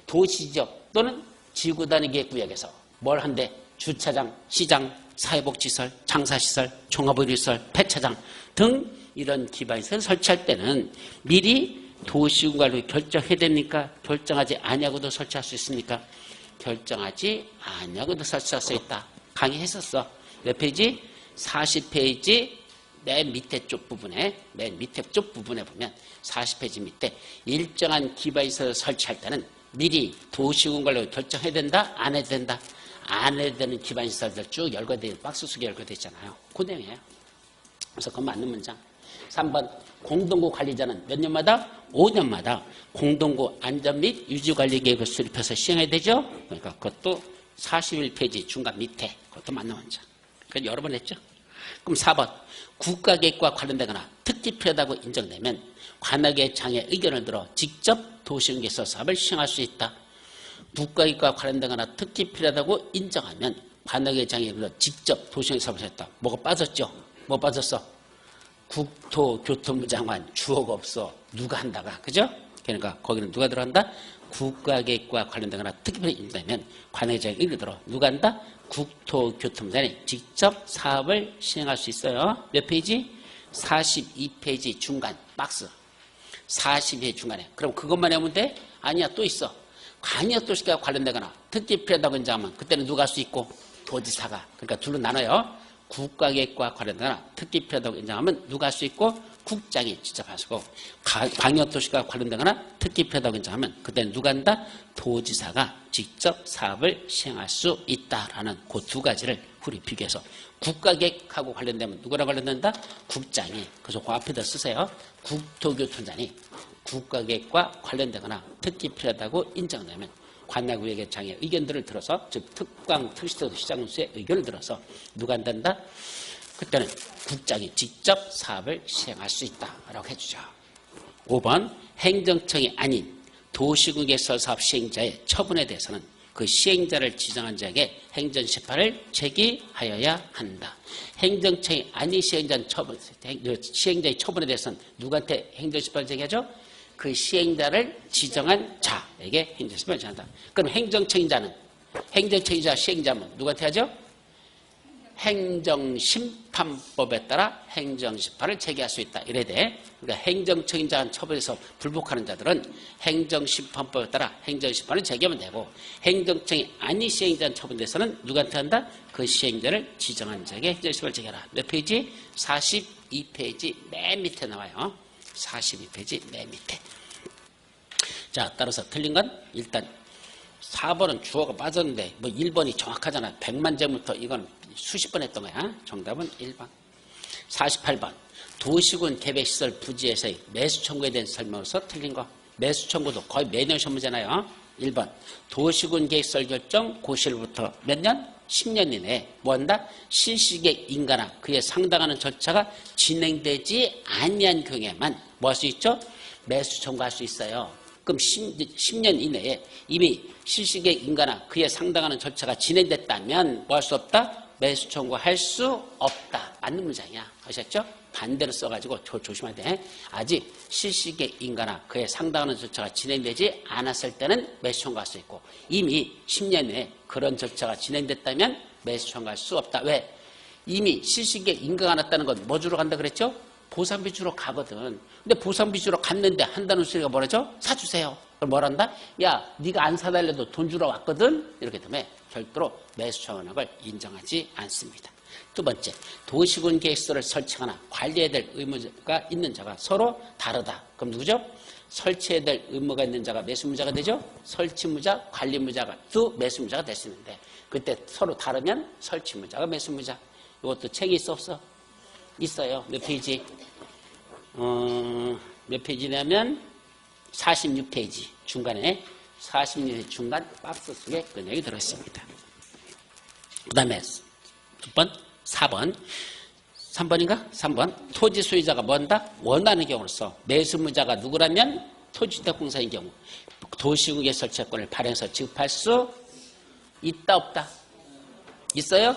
도시지역 또는 지구단위계획구역에서 뭘 한대? 주차장, 시장, 사회복지시설, 장사시설, 종합의료시설, 폐차장 등 이런 기반시설을 설치할 때는 미리 도시군관로 결정해야 됩니까? 결정하지 아니하고도 설치할 수 있습니까? 결정하지 아니하고도 설치할 수 있다. 강의했었어. 몇 페이지? 40페이지 맨 밑에 쪽 부분에 보면 40페이지 밑에 일정한 기반시설을 설치할 때는 미리 도시군관로 결정해야 된다? 안 해도 된다? 안 해도 되는 기반시설들 쭉 열거돼 박스 속에 열거돼 있잖아요. 그 내용이에요. 그래서 그건 맞는 문장. 3번 공동구 관리자는 몇 년마다? 5년마다 공동구 안전 및 유지관리 계획을 수립해서 시행해야 되죠. 그러니까 그것도 41페이지 중간 밑에 그것도 맞는 문장. 그건 여러 번 했죠. 그럼 4번 국가계획과 관련되거나 특히 필요하다고 인정되면 관악의 장의 의견을 들어 직접 도시공개시설 사업을 시행할 수 있다. 국가계획과 관련되거나 특히 필요하다고 인정하면 관악의 장의 의견을 들어 직접 도시공개시설 사업을 했다. 뭐가 빠졌죠? 뭐 빠졌어? 국토교통부 장관 주어가 없어. 누가 한다가. 그죠? 그러니까 거기는 누가 들어간다? 국가계획과 관련되거나 특히 인정되면 관악의 장의 의견을 들어 누가 한다? 국토교통부 장관이 직접 사업을 시행할 수 있어요. 몇 페이지? 42페이지 중간 박스. 42페이지 중간에. 그럼 그것만 하면 돼? 아니야, 또 있어. 광역도시계획과 관련되거나 특히 필요하다고 인정하면 그때는 누가 할 수 있고? 도지사가. 그러니까 둘로 나눠요. 국가계획과 관련되거나 특히 필요하다고 인정하면 누가 할 수 있고? 국장이 직접 할 수 있고, 광역도시과 관련되거나 특히 필요하다고 인정하면 그때는 누가 한다? 도지사가 직접 사업을 시행할 수 있다라는 그 두 가지를 우리 비교해서 국가계획하고 관련되면 누구랑 관련된다? 국장이. 그래서 그 앞에다 쓰세요. 국토교통장이 국가계획과 관련되거나 특히 필요하다고 인정되면 관악의회 장의 의견들을 들어서, 즉 특강 특시도 시장군수의 의견을 들어서 누가 한단다? 그때는 국장이 직접 사업을 시행할 수 있다라고 해주죠. 5번 행정청이 아닌 도시군개설 사업 시행자의 처분에 대해서는 그 시행자를 지정한 자에게 행정심판을 제기하여야 한다. 행정청이 아닌 시행자의 처분에 대해서는 누구한테 행정심판을 제기하죠? 그 시행자를 지정한 자에게 행정심판을 제기한다. 그럼 행정청인자 시행자면 누구한테 하죠? 행정심판법에 따라 행정심판을 제기할 수 있다. 이래야 돼. 그러니까 행정청인자 처벌에서 불복하는 자들은 행정심판법에 따라 행정심판을 제기하면 되고, 행정청이 아닌 시행자 처분에서는 누구한테 한다? 그 시행자를 지정한 자에게 행정심판을 제기하라. 몇 페이지? 42페이지 맨 밑에 나와요. 42페이지 맨 밑에. 자, 따라서 틀린 건 일단 4번은 주어가 빠졌는데 뭐 1번이 정확하잖아. 100만 제부터 이건 수십 번 했던 거야. 정답은 1번. 48번. 도시군 계획시설 부지에서의 매수 청구에 대한 설명으로서 틀린 거. 매수 청구도 거의 매년 시험 문제나요. 1번. 도시군 계획시설 결정 고시로부터 몇 년? 10년 이내에 뭐 한다? 실시계 인가나 그에 상당하는 절차가 진행되지 아니한 경우에만 뭐 할 수 있죠? 매수 청구할 수 있어요. 그럼 10년 이내에 이미 실시계 인가나 그에 상당하는 절차가 진행됐다면 뭐 할 수 없다? 매수 청구할 수 없다. 맞는 문장이야. 아셨죠? 반대로 써가지고 조심해야 돼. 아직 실시계 인가나 그에 상당하는 절차가 진행되지 않았을 때는 매수 청구할 수 있고, 이미 10년 내에 그런 절차가 진행됐다면 매수 청구할 수 없다. 왜? 이미 실시계 인가가 났다는 건 뭐 주러 간다 그랬죠? 보상비 주러 가거든. 근데 보상비 주러 갔는데 한다는 소리가 뭐라죠? 사주세요. 그럼 뭐란다? 야, 네가 안 사달래도 돈 주러 왔거든? 이렇게 되면 별도로 매수 청구를 인정하지 않습니다. 두 번째, 도시군 계획서를 설치하거나 관리해야 될 의무가 있는 자가 서로 다르다. 그럼 누구죠? 설치해야 될 의무가 있는 자가 매수무자가 되죠? 설치무자, 관리무자가 두 매수무자가 될 수 있는데, 그때 서로 다르면 설치무자가 매수무자. 이것도 책이 있어 없어? 있어요. 몇 페이지? 몇 페이지냐면 46페이지 중간에 46페이지 중간 박스 속에 그 내용이 들어있습니다. 그 다음에 4번 3번인가? 3번 토지 소유자가 뭔다? 원하는 경우로서 매수무자가 누구라면 토지주택공사인 경우 도시국의 설치권을 발행해서 지급할 수 있다 없다? 있어요?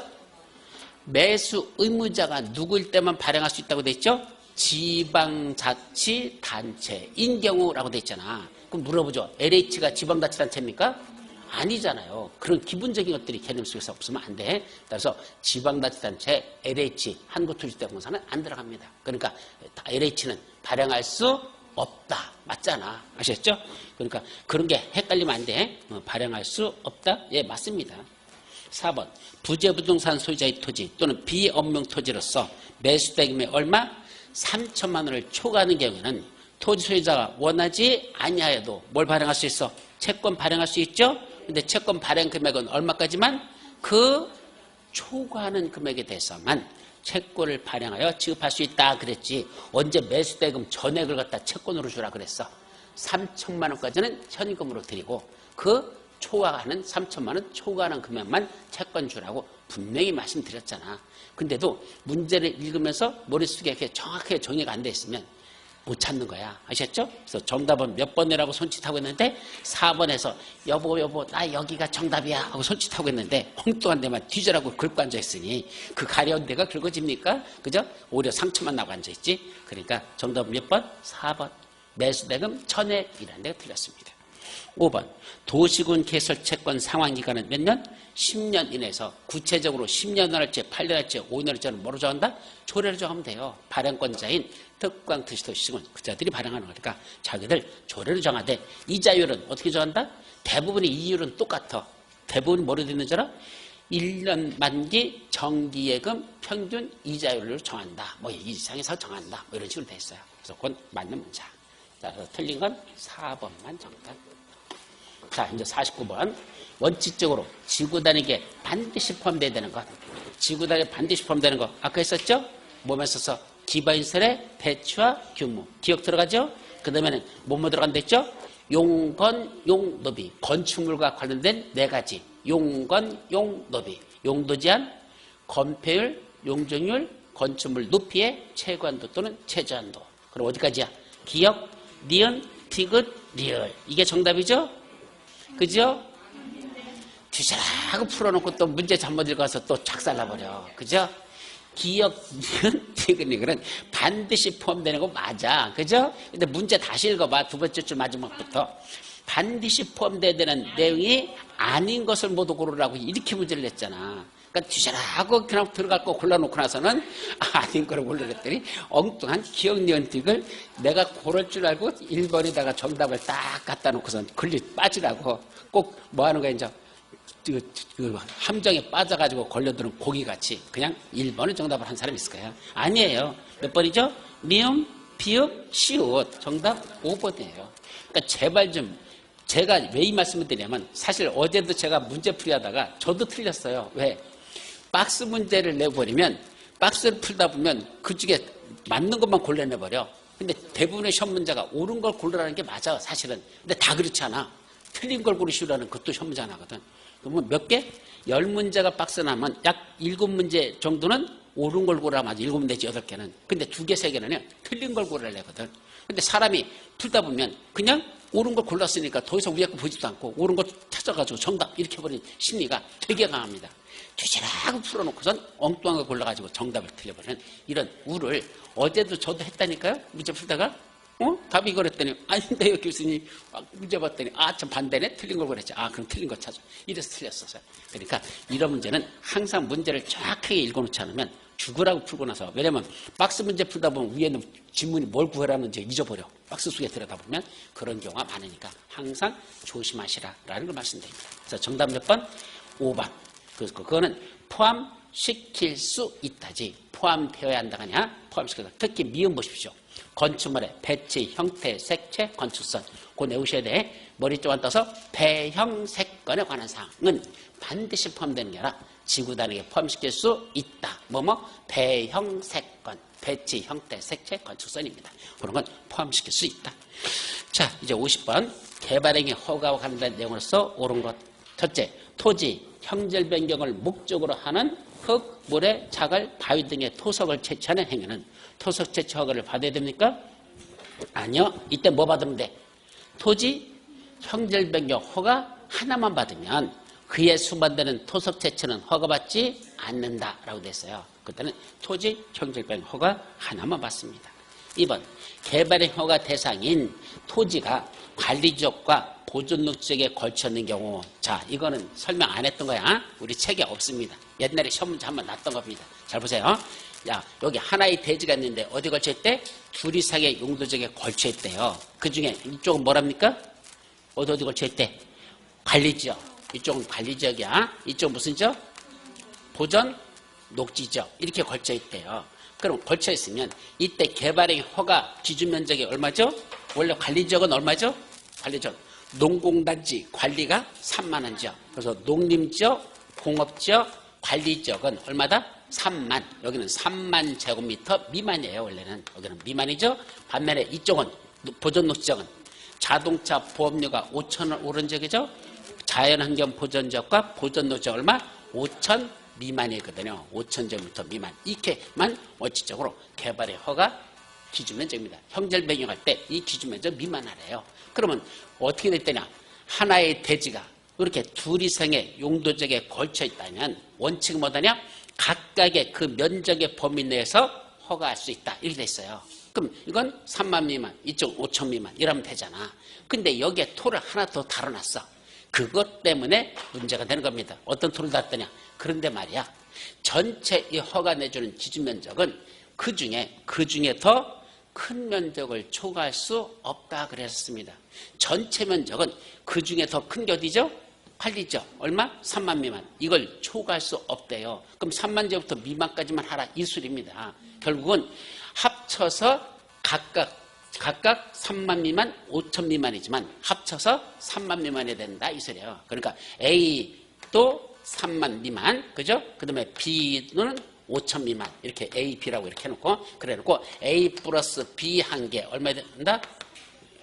매수 의무자가 누구일 때만 발행할 수 있다고 돼 있죠? 지방자치단체인 경우라고 돼 있잖아. 그럼 물어보죠. LH가 지방자치단체입니까? 아니잖아요. 그런 기본적인 것들이 개념 속에서 없으면 안 돼. 따라서 지방자치단체 LH 한국토지주택공사는 안 들어갑니다. 그러니까 LH는 발행할 수 없다. 맞잖아. 아셨죠? 그러니까 그런 게 헷갈리면 안 돼. 발행할 수 없다? 예, 맞습니다. 4번 부재부동산 소유자의 토지 또는 비업용 토지로서 매수대금이 얼마? 3천만 원을 초과하는 경우에는 토지 소유자가 원하지 아니하여도 뭘 발행할 수 있어? 채권 발행할 수 있죠? 근데 채권 발행 금액은 얼마까지만? 그 초과하는 금액에 대해서만 채권을 발행하여 지급할 수 있다 그랬지. 언제 매수대금 전액을 갖다 채권으로 주라 그랬어? 3천만 원까지는 현금으로 드리고 그 초과하는 3천만 원 초과하는 금액만 채권 주라고 분명히 말씀드렸잖아. 근데도 문제를 읽으면서 머릿속에 이렇게 정확하게 정리가 안 돼 있으면 못 찾는 거야. 아셨죠? 그래서 정답은 몇 번이라고 손짓하고 있는데 4번에서 여보 나 여기가 정답이야 하고 손짓하고 있는데 엉뚱한 데만 뒤져라고 긁고 앉아있으니 그 가려운 데가 긁어집니까? 그죠? 오히려 상처만 나고 앉아있지. 그러니까 정답은 몇 번? 4번. 매수대금 전액이라는 데가 틀렸습니다. 5번 도시군 개설 채권 상환기간은 몇 년? 10년 이내에서 구체적으로 10년 할지 8년 할지 5년 할지는 뭐로 정한다? 조례로 정하면 돼요. 발행권자인 특광 특시도시군 그자들이 발행하는 거니까 자기들 조례로 정하되 이자율은 어떻게 정한다? 대부분의 이율은 똑같아. 대부분이 뭐로 되는 줄 알아? 1년 만기 정기예금 평균 이자율로 정한다. 뭐 이상에서 정한다. 뭐 이런 식으로 돼 있어요. 그래서 그건 맞는 문자. 자, 그래서 틀린 건 4번만 정답. 자, 이제 49번. 원칙적으로 지구단위에 반드시 포함되어야 되는 것. 지구단위에 반드시 포함되는 것. 아까 했었죠? 뭐만 써서 기반시설의 배치와 규모. 기억 들어가죠? 그 다음에는 뭐뭐 들어간다 했죠? 용건, 용노비. 건축물과 관련된 네 가지. 용건, 용노비. 용도 제한, 건폐율, 용적률, 건축물 높이의 최고한도 또는 최저한도. 그럼 어디까지야? 기역, 니은, 티귿, 리을. 이게 정답이죠? 그죠? 뒤져라고 풀어놓고 또 문제 잘못 읽어서 또 착살나버려. 그죠? 기역, 니은, 티귿, 리을은 반드시 포함되는 거 맞아. 그죠? 근데 문제 다시 읽어봐. 두 번째 줄 마지막부터. 반드시 포함돼야 되는 내용이 아닌 것을 모두 고르라고 이렇게 문제를 냈잖아. 그러니까 뒤져라고 그냥 들어갈 거 골라놓고 나서는 아닌 거를 고르랬더니 엉뚱한 기억, 니은, 티귿을 내가 고를 줄 알고 1번에다가 정답을 딱 갖다 놓고선 걸리 빠지라고 꼭 뭐 하는 거야, 이제. 그 함정에 빠져가지고 걸려드는 고기같이 그냥 1번을 정답을 한 사람이 있을 거예요. 아니에요. 몇 번이죠? 미음, 비읍, 시옷. 정답 5번이에요. 그러니까 제발 좀 제가 왜 이 말씀을 드리냐면 사실 어제도 제가 문제풀이 하다가 저도 틀렸어요. 왜? 박스 문제를 내버리면 박스를 풀다 보면 그중에 맞는 것만 골라내버려. 근데 대부분의 시험 문제가 옳은 걸 고르라는 게 맞아, 사실은. 근데 다 그렇지 않아. 틀린 걸 고르시라는 그것도 시험 문제 하나거든. 그러면 몇 개? 10문제가 박스 나면 약 7문제 정도는 옳은 걸 고르라 맞아. 7문제 내지 8개는. 근데 2개, 3개는 틀린 걸 고르려거든. 근데 사람이 풀다 보면 그냥 옳은 걸 골랐으니까 더 이상 위에 거 보지도 않고 옳은 걸 찾아가지고 정답 이렇게 해버린 심리가 되게 강합니다. 뒤지라고 풀어놓고선 엉뚱한 걸 골라가지고 정답을 틀려버리는 이런 우를 어제도 저도 했다니까요. 문제 풀다가 답이 이거랬더니 아닌데요 교수님. 문제 봤더니 참 반대네. 틀린 걸 그랬지. 그럼 틀린 거 찾아. 이래서 틀렸었어요. 그러니까 이런 문제는 항상 문제를 정확하게 읽어놓지 않으면 죽으라고 풀고 나서, 왜냐면 박스 문제 풀다 보면 위에는 질문이 뭘 구하라는지 잊어버려. 박스 속에 들여다보면 그런 경우가 많으니까 항상 조심하시라라는 걸 말씀드립니다. 그래서 정답 몇 번? 5번. 그거는 포함시킬 수 있다지 포함되어야 한다가 아니야. 포함시켜서 특히 미음 보십시오. 건축물의 배치, 형태, 색채, 건축선. 그거 내우셔야 돼. 머리 쪽안 떠서 배형색건에 관한 사항은 반드시 포함되는 게 아니라 지구단위에 포함시킬 수 있다. 배형색건, 배치, 형태, 색채, 건축선입니다. 그런 건 포함시킬 수 있다. 자, 이제 50번. 개발행위 허가와 관련된 내용으로서 옳은 것. 첫째, 토지, 형질 변경을 목적으로 하는 흙, 모래, 자갈, 바위 등의 토석을 채취하는 행위는 토석 채취 허가를 받아야 됩니까? 아니요. 이때 뭐 받으면 돼? 토지, 형질 변경 허가 하나만 받으면 그에 수반되는 토석 채취는 허가받지 않는다라고 됐어요. 그때는 토지, 형질 변경 허가 하나만 받습니다. 2번, 개발행 허가 대상인 토지가 관리지역과 보존목적에 걸쳐있는 경우. 자, 이거는 설명 안 했던 거야. 우리 책에 없습니다. 옛날에 시험 문제 한번 났던 겁니다. 잘 보세요. 야, 여기 하나의 대지가 있는데 어디 걸쳐있대? 둘 이상의 용도지역에 걸쳐있대요. 그 중에 이쪽은 뭐랍니까? 어디 걸쳐있대? 관리지역. 이쪽은 관리지역이야. 이쪽은 무슨 지역? 보존 녹지지역. 이렇게 걸쳐있대요. 그럼 걸쳐있으면 이때 개발행 허가 기준 면적이 얼마죠? 원래 관리지역은 얼마죠? 관리지역. 농공단지 관리가 3만 원지역. 그래서 농림지역, 공업지역, 관리지역은 얼마다? 3만. 여기는 3만 제곱미터 미만이에요. 원래는 여기는 미만이죠. 반면에 이쪽은 보존녹지역은 자동차 보험료가 5,000원 오른 지역이죠. 자연환경 보존지역과 보존녹지역 얼마? 5,000 미만이거든요. 5,000제곱미터 미만. 이렇게만 원칙적으로 개발의 허가 기준 면적입니다. 형질 변경할 때 이 기준 면적 미만하래요. 그러면 어떻게 됐더냐? 하나의 대지가 이렇게 둘 이상의 용도지역에 걸쳐 있다면 원칙은 뭐다냐? 각각의 그 면적의 범위 내에서 허가할 수 있다. 이렇게 돼 있어요. 그럼 이건 3만 미만, 이쪽 5천 미만 이러면 되잖아. 근데 여기에 토를 하나 더 달아놨어. 그것 때문에 문제가 되는 겁니다. 어떤 토를 달았더냐? 그런데 말이야. 전체 이 허가 내주는 기준 면적은 그 중에 더 큰 면적을 초과할 수 없다 그랬습니다. 전체 면적은 그 중에 더 큰 게 어디죠? 관리죠. 얼마? 3만 미만. 이걸 초과할 수 없대요. 그럼 3만 제부터 미만까지만 하라. 이 소리입니다. 결국은 합쳐서 각각 3만 미만, 5천 미만이지만 합쳐서 3만 미만이 된다. 이 소리예요. 그러니까 A도 3만 미만, 그죠? 그 다음에 B는 5천 미만. 이렇게 A, B라고 이렇게 해놓고, 그래 놓고 A 플러스 B 한 개, 얼마 된다?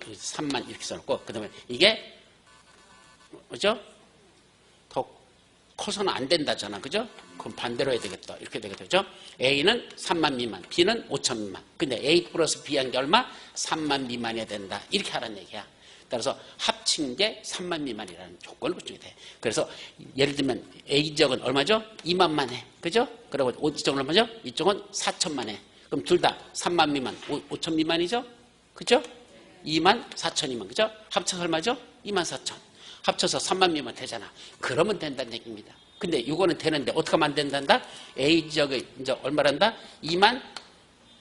3만 이렇게 써놓고 그다음에 이게 그죠? 더 커서는 안 된다잖아. 그죠? 그럼 반대로 해야 되겠다. 이렇게 되겠죠. 그죠? A는 3만 미만, B는 5천 미만. 근데 A 플러스 B 한 게 얼마? 3만 미만이어야 된다. 이렇게 하라는 얘기야. 따라서 합친 게 3만 미만이라는 조건을 붙이게 돼. 그래서 예를 들면 A지역은 얼마죠? 2만만 해. 그죠? 그리고 이쪽은 얼마죠? 이쪽은 4천만 해. 그럼 둘 다 3만 미만, 5천 미만이죠? 그죠? 2만 4천이면 그죠? 합쳐서 얼마죠? 2만 4천. 합쳐서 3만 미만 되잖아. 그러면 된다는 얘기입니다. 근데 이거는 되는데 어떻게 하면 안 된단다? A지역이 이제 얼마란다? 2만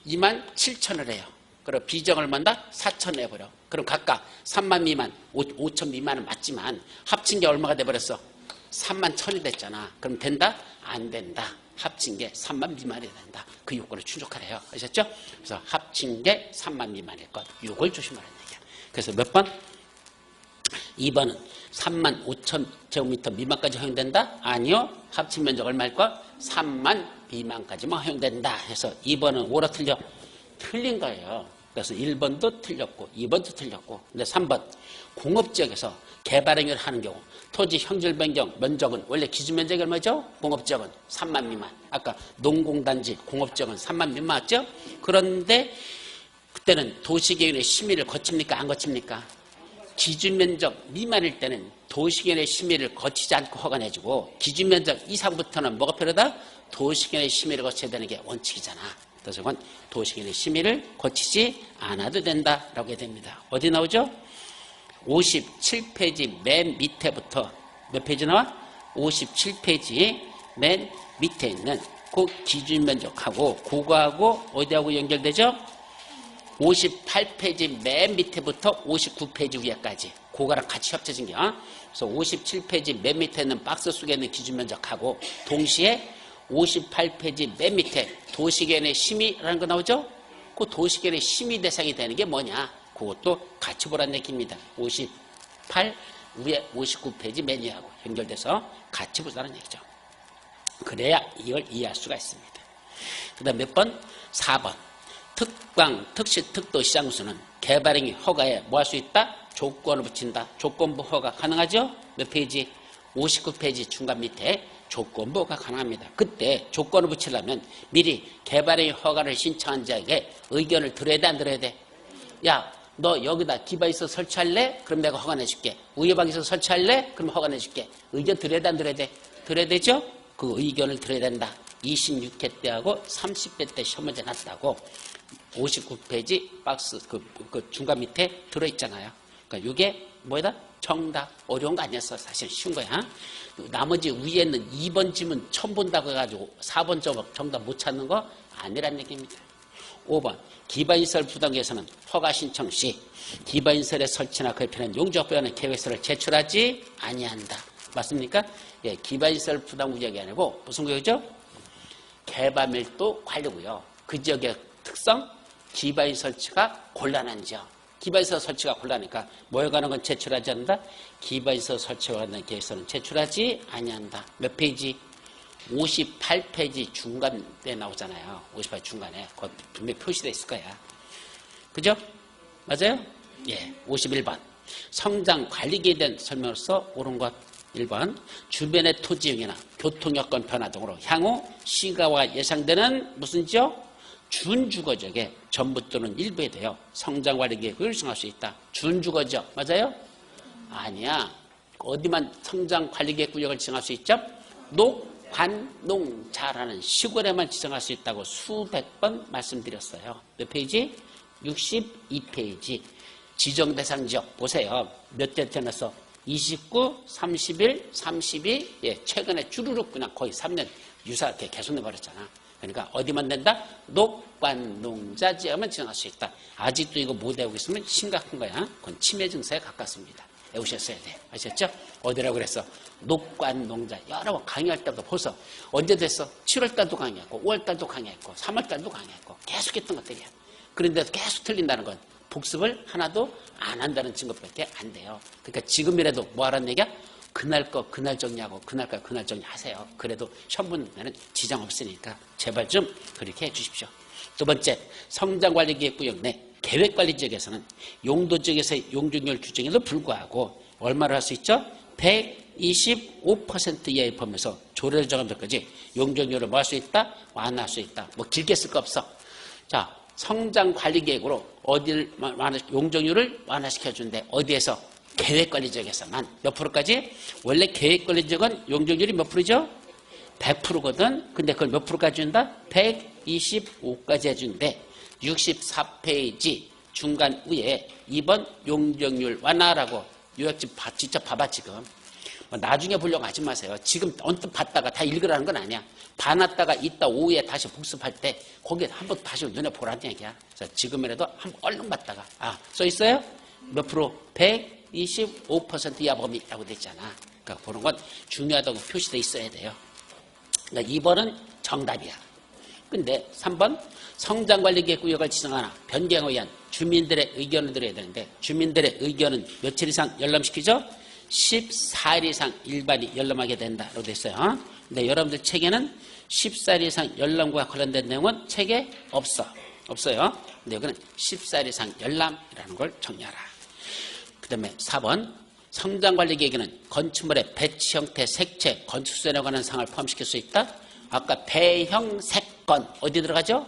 7천을 해요. 그리고 B지역은 얼마인다? 4천 해버려. 그럼 각각 3만 미만, 5천 미만은 맞지만 합친 게 얼마가 돼버렸어? 3만 천이 됐잖아. 그럼 된다? 안 된다. 합친 게 3만 미만이 된다. 그 요건을 충족하래요. 아셨죠? 그래서 합친 게 3만 미만일 것. 요걸 조심하라는 얘기야. 그래서 몇 번? 2번은 3만 5천 제곱미터 미만까지 허용된다? 아니요. 합친 면적 얼마일 것? 3만 미만까지만 허용된다. 해서 2번은 오라 틀려? 틀린 거예요. 그래서 1번도 틀렸고 2번도 틀렸고. 근데 3번 공업지역에서 개발 행위를 하는 경우 토지 형질 변경 면적은 원래 기준 면적이 얼마죠? 공업지역은 3만 미만. 아까 농공단지 공업지역은 3만 미만 맞죠? 그런데 그때는 도시계획의 심의를 거칩니까? 안 거칩니까? 기준 면적 미만일 때는 도시계획의 심의를 거치지 않고 허가내주고 기준 면적 이상부터는 뭐가 필요하다? 도시계획의 심의를 거쳐야 되는 게 원칙이잖아. 그래서 그건 도시계획의 심의를 거치지 않아도 된다라고 해야 됩니다. 어디 나오죠? 57페이지 맨 밑에부터 몇 페이지 나와? 57페이지 맨 밑에 있는 그 기준 면적하고 그거하고 어디하고 연결되죠? 58페이지 맨 밑에부터 59페이지 위에까지 그거랑 같이 합쳐진 게 그래서 57페이지 맨 밑에 있는 박스 속에 있는 기준 면적하고 동시에 58페이지 맨 밑에 도시계획의 심의라는 거 나오죠? 그 도시계획의 심의 대상이 되는 게 뭐냐? 그것도 같이 보라는 얘기입니다. 58 위에 59페이지 맨 위하고 연결돼서 같이 보자는 얘기죠. 그래야 이걸 이해할 수가 있습니다. 그 다음 몇 번? 4번. 특광, 특시, 특도 시장수는 개발행위 허가에 뭐 할 수 있다? 조건을 붙인다. 조건부 허가 가능하죠? 몇 페이지? 59페이지 중간 밑에 조건부 허가 가능합니다. 그때 조건을 붙이려면 미리 개발행위 허가를 신청한 자에게 의견을 들어야 돼, 안 들어야 돼? 야, 너 여기다 디바이스 설치할래? 그럼 내가 허가 내줄게. 우회방에서 설치할래? 그럼 허가 내줄게. 의견 들어야 돼, 안 들어야 돼? 들어야 되죠? 그 의견을 들어야 된다. 26회 때하고 30회 때 시험 문제 났다고 59페이지 박스 그 중간 밑에 들어있잖아요. 그러니까 이게 뭐다? 정답. 어려운 거 아니었어. 사실 쉬운 거야. 나머지 위에는 2번 지문 처음 본다고 해가지고 4번 정답 못 찾는 거 아니란 얘기입니다. 5번 기반시설 부담계에서는 허가 신청 시 기반시설의 설치나 그에 필요한 용적보다는 계획서를 제출하지 아니한다. 맞습니까? 예, 기반시설 부담구역이 아니고 무슨 구역이죠? 개발밀도 관리구역. 그 지역의 특성 기반시설 설치가 곤란한 지역. 기반시설 설치가 곤란하니까 뭐에 관한 건 제출하지 않는다. 기반시설 설치와 관련된 계획서는 제출하지 아니한다. 몇 페이지? 58페이지 중간에 나오잖아요. 58 중간에. 그거 분명히 표시되어 있을 거야. 그죠? 맞아요? 예. 51번. 성장 관리기에 대한 설명으로서 옳은 것. 1번. 주변의 토지용이나 교통여건 변화 등으로 향후 시가와 예상되는 무슨 지역? 준주거지역에 전부 또는 일부에 대하여 성장관리계획을 정할 수 있다. 준주거지역. 맞아요? 아니야. 어디만 성장관리계획 구역을 지정할 수 있죠? 관농자라는 시골에만 지정할 수 있다고 수백 번 말씀드렸어요. 몇 페이지? 62페이지. 지정대상 지역 보세요. 몇 대 태어났어? 29, 31, 32. 예, 최근에 주르륵 그냥 거의 3년 유사하게 계속 내버렸잖아. 그러니까 어디만 된다? 녹관농자 지역만 지정할 수 있다. 아직도 이거 못 외우고 있으면 심각한 거야. 그건 치매 증세에 가깝습니다. 외우셨어야 돼. 아셨죠? 어디라고 그랬어? 녹관농자. 여러 번 강의할 때부터 벌써 언제 됐어? 7월달도 강의했고 5월달도 강의했고 3월달도 강의했고 계속 했던 것들이야. 그런데도 계속 틀린다는 건 복습을 하나도 안 한다는 증거밖에 안 돼요. 그러니까 지금이라도 뭐 하라는 얘기야? 그날 거 그날 정리하고 그날 거 그날 정리하세요. 그래도 시험 보는 지장 없으니까 제발 좀 그렇게 해 주십시오. 두 번째, 성장관리계획구역 내 계획관리 지역에서는 용도 지역에서의 용적률 규정에도 불구하고 얼마를 할 수 있죠? 125% 이하의 범위에서 조례를 정한 것까지 용적률을 뭐 할 수 있다? 완화할 수 있다. 뭐 길게 쓸 거 없어. 자, 성장관리계획으로 어디를 용적률을 완화시켜주는데 어디에서? 계획관리 지역에서만. 몇 프로까지? 원래 계획관리 지역은 용적률이 몇 프로죠? 100%거든. 근데 그걸 몇 프로까지 준다? 125까지 해주는데 64페이지 중간 위에 2번 용적률 완화라고 요약집 직접 봐봐 지금. 뭐 나중에 보려고 하지 마세요. 지금 언뜻 봤다가 다 읽으라는 건 아니야. 봐놨다가 이따 오후에 다시 복습할 때 거기에 한번 다시 눈에 보라는 얘기야. 그래서 지금이라도 한번 얼른 봤다가 써 있어요? 몇 프로? 125% 이하 범위라고 돼 있잖아. 그러니까 보는 건 중요하다고 표시돼 있어야 돼요. 그러니까 2번은 정답이야. 근데 3번 성장관리계획 구역을 지정하나 변경에 의한 주민들의 의견을 들어야 되는데 주민들의 의견은 며칠 이상 열람시키죠? 14일 이상 일반이 열람하게 된다라고 돼 있어요. 근데 여러분들 책에는 14일 이상 열람과 관련된 내용은 책에 없어요. 근데 여기는 14일 이상 열람이라는 걸 정리하라. 그 다음에 4번 성장관리계획에는 건축물의 배치 형태, 색채, 건축수에 관한 사항을 포함시킬 수 있다. 아까 배형, 색건 어디 들어가죠?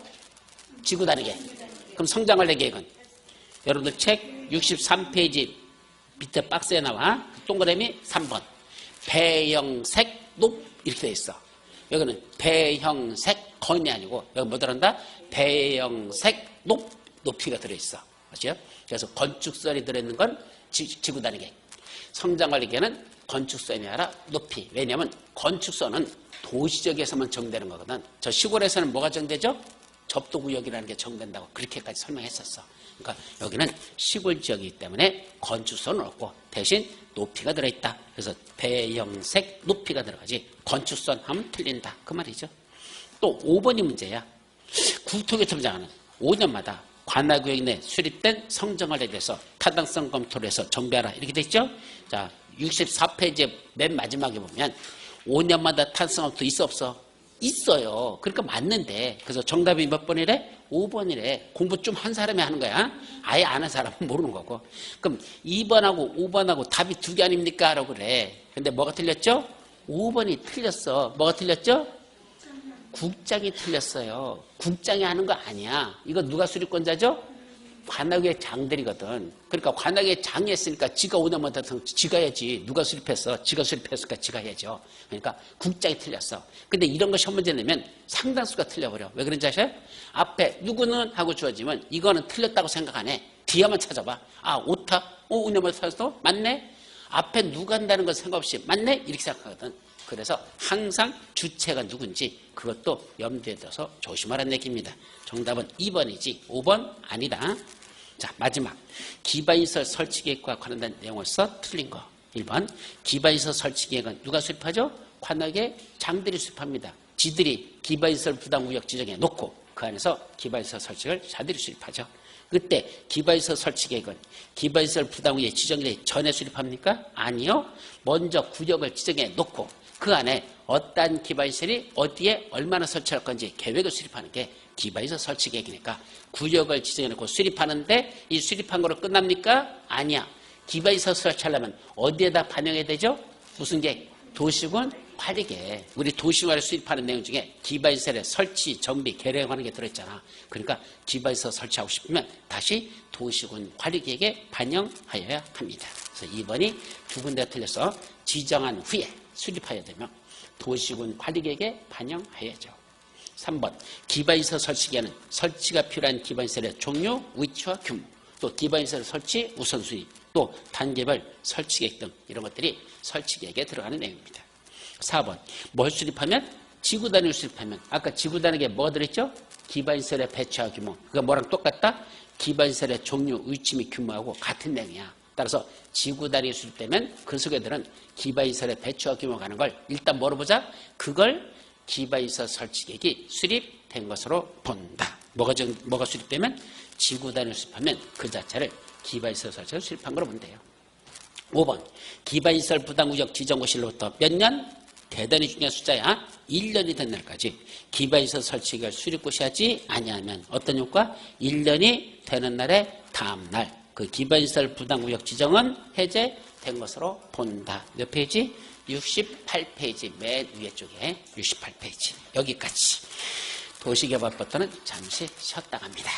지구단위계. 그럼 성장관리계획은 여러분들 책 63페이지 밑에 박스에 나와. 동그라미 3번. 배형색 높 이렇게 돼 있어. 여기는 배형색 건이 아니고 여기 뭐 들어간다? 배형색 높이가 들어있어. 맞죠? 그래서 건축설이 들어있는 건 지구단위계. 성장관리계획은 건축선이 아니라 높이. 왜냐하면 건축선은 도시적에서만 정되는 거거든. 저 시골에서는 뭐가 정되죠? 접도구역이라는 게 정된다고 그렇게까지 설명했었어. 그러니까 여기는 시골 지역이기 때문에 건축선은 없고 대신 높이가 들어있다. 그래서 배형색 높이가 들어가지 건축선 하면 틀린다. 그 말이죠. 또 5번이 문제야. 국토교통부장은 5년마다 관할구역 내 수립된 성정관리에 대해서 타당성 검토를 해서 정비하라. 이렇게 돼 있죠. 자, 64페이지 맨 마지막에 보면 5년마다 타당성 검토 있어 없어? 있어요. 그러니까 맞는데. 그래서 정답이 몇 번이래? 5번이래. 공부 좀 한 사람이 하는 거야. 아예 안 한 사람은 모르는 거고. 그럼 2번하고 5번하고 답이 두 개 아닙니까? 라고 그래. 근데 뭐가 틀렸죠? 5번이 틀렸어. 뭐가 틀렸죠? 국장이 틀렸어요. 국장이 하는 거 아니야. 이거 누가 수립권자죠? 관악의 장들이거든. 그러니까 관악의 장이 했으니까 지가 5년마다 지가 해야지. 누가 수립했어? 지가 수립했으니까 지가 해야죠. 그러니까 국장이 틀렸어. 근데 이런 거 시험 문제 내면 상당수가 틀려버려. 왜 그런지 아세요? 앞에 누구는 하고 주어지면 이거는 틀렸다고 생각 안 해. 뒤에만 찾아봐. 오타? 5년마다 찾았어? 맞네? 앞에 누가 한다는 건 생각 없이 맞네? 이렇게 생각하거든. 그래서 항상 주체가 누군지 그것도 염두에 둬서 조심하라는 얘기입니다. 정답은 2번이지 5번 아니다. 자, 마지막 기반시설 설치계획과 관련된 내용을 써 틀린 거. 1번 기반시설 설치계획은 누가 수립하죠? 관악의 장들이 수립합니다. 지들이 기반시설 부담구역 지정해 놓고 그 안에서 기반시설 설치를 자들이 수립하죠. 그때 기반시설 설치계획은 기반시설 부담구역 지정되기 전에 수립합니까? 아니요. 먼저 구역을 지정해 놓고 그 안에 어떠한 기반시설이 어디에 얼마나 설치할 건지 계획을 수립하는 게 기반시설 설치 계획이니까 구역을 지정해놓고 수립하는데 이 수립한 거로 끝납니까? 아니야. 기반시설 설치하려면 어디에다 반영해야 되죠? 무슨 계획? 도시군 관리계획. 우리 도시군을 수립하는 내용 중에 기반시설의 설치, 정비, 계획하는 게 들어있잖아. 그러니까 기반시설 설치하고 싶으면 다시 도시군 관리계획에 반영하여야 합니다. 그래서 2번이 두 군데가 틀려서 지정한 후에 수립해야 되며 도시군 관리계획에 반영해야죠. 3번 기반시설 설치계획은 설치가 필요한 기반시설의 종류, 위치와 규모, 또 기반시설 설치 우선순위, 또 단계별 설치계획 등 이런 것들이 설치계획에 들어가는 내용입니다. 4번 뭘 수립하면? 지구단위를 수립하면 아까 지구단위에 뭐가 들어있죠? 기반시설의 배치와 규모. 그거 뭐랑 똑같다? 기반시설의 종류, 위치 및 규모하고 같은 내용이야. 따라서 지구단위 수립되면 그 속에 들은 기반시설의 배치와 규모가 하는 걸 일단 뭐로 보자? 그걸 기반시설 설치계획이 수립된 것으로 본다. 뭐가 수립되면? 지구단위를 수립하면 그 자체를 기반시설 설치를 수립한 걸로 본대요. 5번 기반시설 부담구역 지정고시로부터 몇 년? 대단히 중요한 숫자야. 1년이 된 날까지 기반시설 설치기할 수립고시하지 아니하면 어떤 효과? 1년이 되는 날의 다음 날 그 기반시설 부담구역 지정은 해제된 것으로 본다. 몇 페이지? 68페이지 맨 위에 쪽에 68페이지 여기까지. 도시개발법도는 잠시 쉬었다 갑니다.